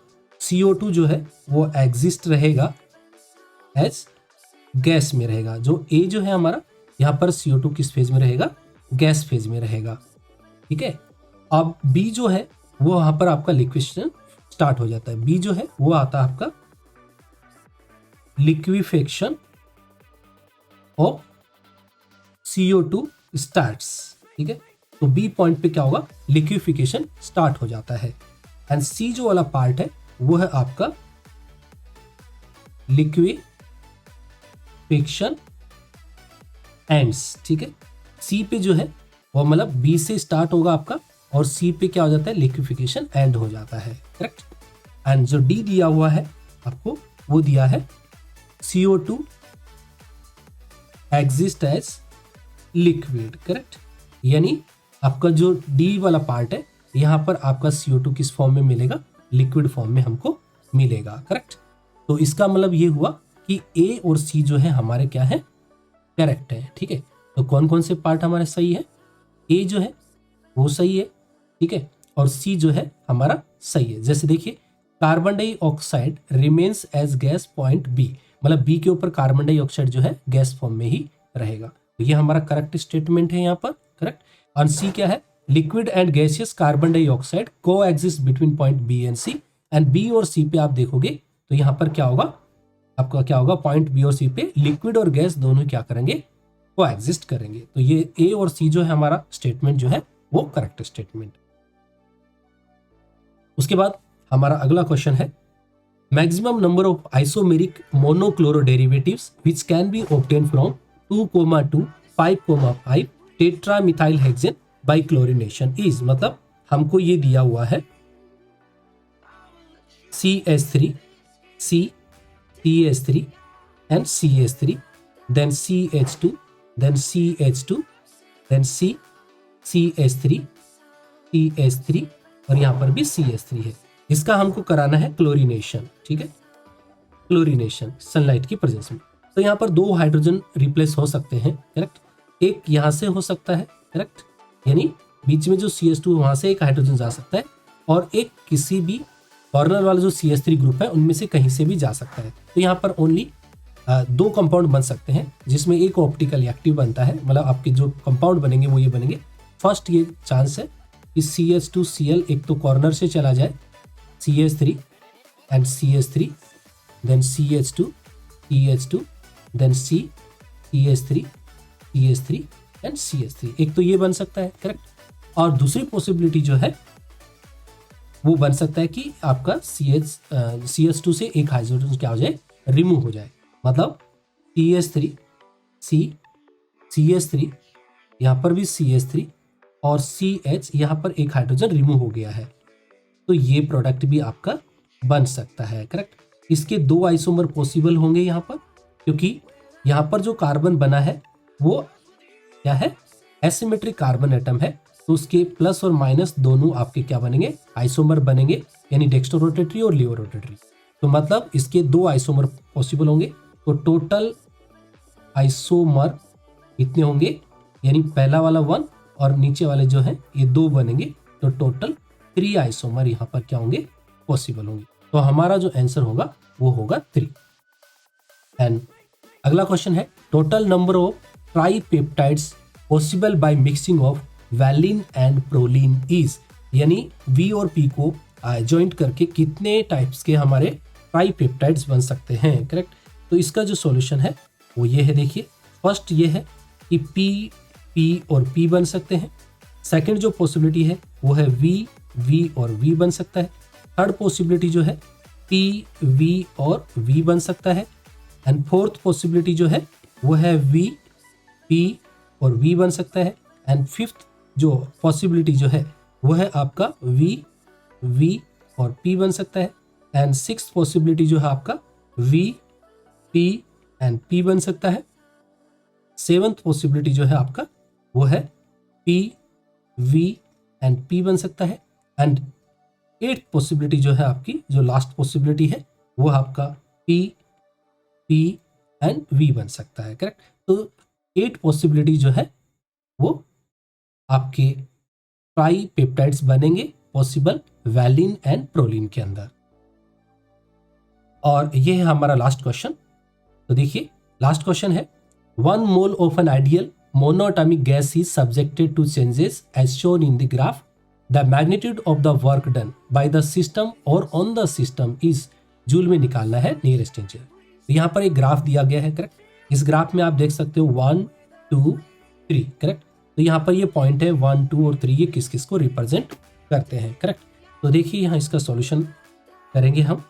Speaker 1: CO2 जो है वो एग्जिस्ट रहेगा एज गैस में रहेगा। जो ए जो है हमारा, यहाँ पर CO2 किस फेज में रहेगा, गैस फेज में रहेगा, ठीक है। अब बी जो है वो वहां पर आपका लिक्विफिकेशन स्टार्ट हो जाता है। बी जो है वो आता है आपका लिक्विफिकेशन ऑफ CO2 स्टार्ट्स, ठीक है। तो बी पॉइंट पे क्या होगा, लिक्विफिकेशन स्टार्ट हो जाता है। एंड सी जो वाला पार्ट है वो है आपका लिक्विफिकेशन एंड्स, ठीक है। सी पे जो है वो मतलब बी से स्टार्ट होगा आपका, और सी पे क्या हो जाता है, लिक्विफिकेशन एंड हो जाता है, करेक्ट। एंड जो डी दिया हुआ है आपको, वो दिया है CO2 exist as liquid, correct. यानी आपका जो डी वाला पार्ट है, यहाँ पर आपका CO2 किस फॉर्म में मिलेगा, लिक्विड फॉर्म में हमको मिलेगा, करेक्ट। तो इसका मतलब ये हुआ कि ए और सी जो है हमारे क्या है, करेक्ट है, ठीक है। तो कौन कौन से पार्ट हमारे सही है, ए जो है वो सही है, ठीक है, और सी जो है हमारा सही है। जैसे देखिए carbon dioxide remains as gas point B, मतलब बी के ऊपर कार्बन डाइऑक्साइड जो है गैस फॉर्म में ही रहेगा। तो ये हमारा करेक्ट स्टेटमेंट है यहाँ पर, करेक्ट। और सी क्या है, liquid and gaseous carbon dioxide coexist between point B and C. And B और सी पे आप देखोगे तो यहाँ पर क्या होगा, आपका क्या होगा, पॉइंट बी और सी पे लिक्विड और गैस दोनों क्या करेंगे, को एग्जिस्ट करेंगे। तो ये ए और सी जो है हमारा स्टेटमेंट जो है वो करेक्ट स्टेटमेंट। उसके बाद हमारा अगला क्वेश्चन है, maximum number of isomeric monochloro derivatives which can be obtain from 2,2 5,5 tetramethyl hexane by chlorination is. मतलब हमको ये दिया हुआ है CH3, C, CH3 and CH3, then CH2, then CH2, then C, CH3, CH3 और यहाँ पर भी CH3 है। इसका हमको कराना है क्लोरीनेशन, ठीक है, क्लोरीनेशन सनलाइट की प्रेजेंस में। तो यहाँ पर 2 हाइड्रोजन रिप्लेस हो सकते हैं, करेक्ट। एक यहाँ से हो सकता है, करेक्ट, यानी बीच में जो CH2 वहां से एक हाइड्रोजन जा सकता है, और एक किसी भी कॉर्नर वाला जो CH3 ग्रुप है उनमें से कहीं से भी जा सकता है। तो यहाँ पर ओनली 2 कंपाउंड बन सकते हैं, जिसमें एक ऑप्टिकली एक्टिव बनता है, मतलब आपके जो कंपाउंड बनेंगे वो ये बनेंगे। फर्स्ट ये चांस है कि CH2Cl एक तो कॉर्नर से चला जाए, CH3 and CH3, then CH2, CH2, then C, CH3, CH3 and CH3, एक तो ये बन सकता है, करेक्ट। और दूसरी पॉसिबिलिटी जो है वो बन सकता है कि आपका CH2 से एक हाइड्रोजन क्या हो जाए, रिमूव हो जाए। मतलब CH3, C, CH3, यहाँ पर भी CH3 और CH, यहाँ पर एक हाइड्रोजन रिमूव हो गया है। तो ये प्रोडक्ट भी आपका बन सकता है, करेक्ट। इसके 2 आइसोमर पॉसिबल होंगे यहाँ पर, क्योंकि यहाँ पर जो कार्बन बना है वो क्या है, एसिमेट्रिक कार्बन एटम है। तो उसके प्लस और माइनस दोनों आपके क्या बनेंगे, आइसोमर बनेंगे, यानी डेक्स्ट्रो रोटेटरी और लियो रोटेटरी। तो मतलब इसके 2 आइसोमर पॉसिबल होंगे। तो टोटल आइसोमर कितने होंगे, यानी पहला वाला 1 और नीचे वाले जो है ये 2 बनेंगे, तो टोटल 3 आइसोमर यहाँ पर क्या होंगे, पॉसिबल होंगे। तो हमारा जो आंसर होगा वो होगा 3। एंड अगला क्वेश्चन है total number of tripeptides possible by mixing of valine and proline is, यानी वी और पी को जॉइंट करके कितने टाइप्स के हमारे ट्राइपेप्टाइड्स बन सकते हैं, करेक्ट। तो इसका जो सॉल्यूशन है वो ये है, देखिए फर्स्ट ये है कि पी पी और पी बन सकते हैं। सेकंड जो पॉसिबिलिटी है वो है वी वी और वी बन सकता है। थर्ड पॉसिबिलिटी जो है पी वी और वी बन सकता है। एंड फोर्थ पॉसिबिलिटी जो है वो है वी पी और वी बन सकता है। एंड फिफ्थ जो पॉसिबिलिटी जो है वो है आपका वी वी और पी बन सकता है। एंड सिक्स्थ पॉसिबिलिटी जो है आपका वी पी एंड पी बन सकता है। सेवंथ पॉसिबिलिटी जो है आपका वो है पी वी एंड पी बन सकता है। एंड एट्थ पॉसिबिलिटी जो है आपकी, जो लास्ट पॉसिबिलिटी है वो आपका पी पी एंड वी बन सकता है, करेक्ट। तो 8 पॉसिबिलिटी जो है वो आपके ट्राइपेप्टाइड्स बनेंगे पॉसिबल वैलिन एंड प्रोलिन के अंदर। और ये है हमारा लास्ट क्वेश्चन। तो देखिए लास्ट क्वेश्चन है 1 mole of an ideal monoatomic gas is subjected to changes as shown in the graph. The magnitude of the work done by the system और on the system is, joule में निकालना है नियरेस्ट इंच। तो यहाँ पर एक ग्राफ दिया गया है, करेक्ट। इस ग्राफ में आप देख सकते हो 1 2 3, करेक्ट। तो यहाँ पर ये पॉइंट है 1 2 और 3, ये किस किस को रिप्रेजेंट करते हैं, करेक्ट। तो देखिए यहाँ इसका सॉल्यूशन करेंगे हम।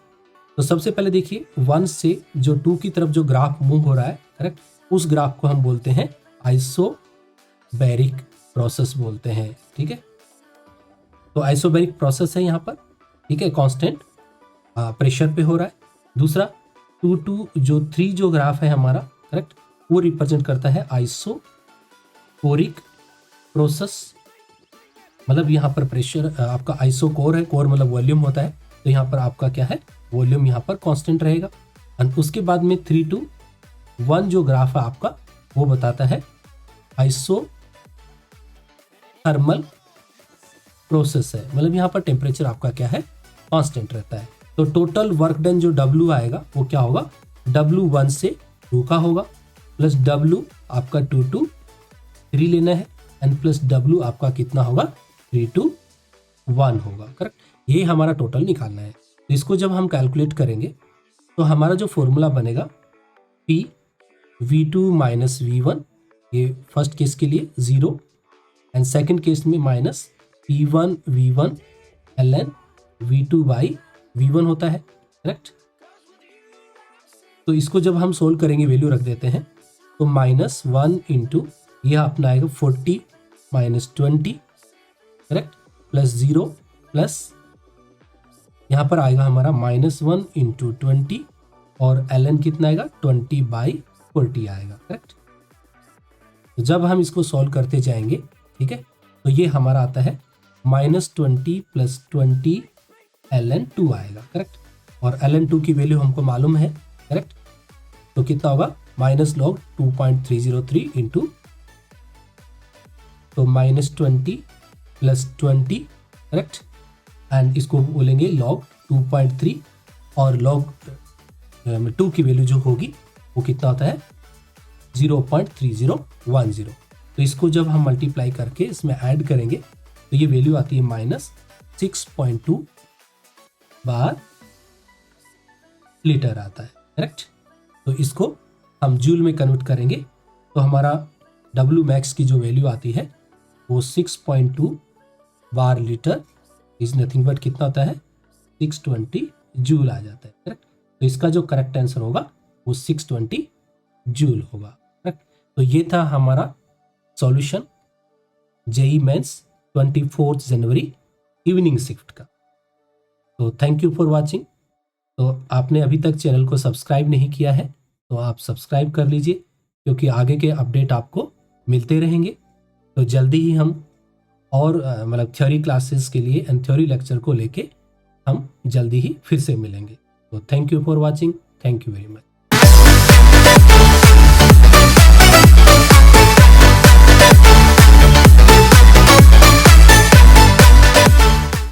Speaker 1: तो सबसे पहले देखिए 1 से जो 2 की तरफ जो ग्राफ मूव हो रहा है, करेक्ट, उस ग्राफ को हम बोलते हैं आइसोबैरिक प्रोसेस बोलते हैं, ठीक है। तो आइसोबैरिक प्रोसेस है यहाँ पर, ठीक है, कांस्टेंट प्रेशर पे हो रहा है। दूसरा 2 2 जो 3 जो ग्राफ है हमारा, करेक्ट, वो रिप्रेजेंट करता है आइसोकोरिक प्रोसेस, मतलब यहाँ पर प्रेशर आपका आइसोकोर है, कोर मतलब वॉल्यूम होता है, तो यहाँ पर आपका क्या है, वॉल्यूम यहाँ पर कांस्टेंट रहेगा। और उसके बाद में 3 2 1 जो ग्राफ है आपका वो बताता है आइसोथर्मल प्रोसेस है, मतलब यहाँ पर टेम्परेचर आपका क्या है, कांस्टेंट रहता है। तो टोटल वर्क डन जो W आएगा वो क्या होगा, W 1 से 2 का होगा, प्लस W आपका 2 2 3 लेना है, एंड प्लस W आपका कितना होगा, 3 2 1 होगा, करेक्ट। ये हमारा टोटल निकालना है। तो इसको जब हम कैलकुलेट करेंगे तो हमारा जो फॉर्मूला बनेगा P V2 माइनस V1, ये फर्स्ट केस के लिए 0, एंड सेकंड केस में minus P1 V1 ln V2 by V1 होता है, करेक्ट। तो इसको जब हम सोल्व करेंगे, वैल्यू रख देते हैं, तो -1 इंटू यह अपना आएगा 40 माइनस 20, करेक्ट, प्लस 0 प्लस यहाँ पर आएगा हमारा -1 इंटू 20 और ln कितना आएगा, 20 बाई 40 आएगा, करेक्ट। तो जब हम इसको सॉल्व करते जाएंगे, ठीक है, तो ये हमारा आता है -20 प्लस 20 ln 2 आएगा, करेक्ट। और ln 2 की वैल्यू हमको मालूम है, करेक्ट। तो कितना होगा, माइनस लॉग 2.303 इंटू, तो -20 प्लस 20, करेक्ट, एंड इसको बोलेंगे लॉग 2.3, और लॉग 2 की वैल्यू जो होगी वो कितना होता है, 0.3010। तो इसको जब हम मल्टीप्लाई करके इसमें ऐड करेंगे तो ये वैल्यू आती है -6.2 बार लीटर आता है, करेक्ट। तो इसको हम जूल में कन्वर्ट करेंगे तो हमारा W मैक्स की जो वैल्यू आती है वो 6.2 bar litre is nothing but कितना होता है, 620 जूल आ जाता है, करेक्ट। तो इसका जो करेक्ट आंसर होगा वो 620 जूल होगा, करेक्ट। तो ये था हमारा सॉल्यूशन JEE मेंस 24 जनवरी इवनिंग शिफ्ट का। तो थैंक यू फॉर वाचिंग। तो आपने अभी तक चैनल को सब्सक्राइब नहीं किया है तो आप सब्सक्राइब कर लीजिए, क्योंकि आगे के अपडेट आपको मिलते रहेंगे। तो जल्दी ही हम और मतलब थ्योरी क्लासेस के लिए एंड थ्योरी लेक्चर को लेके हम जल्दी ही फिर से मिलेंगे। तो thank you for watching, thank you very much.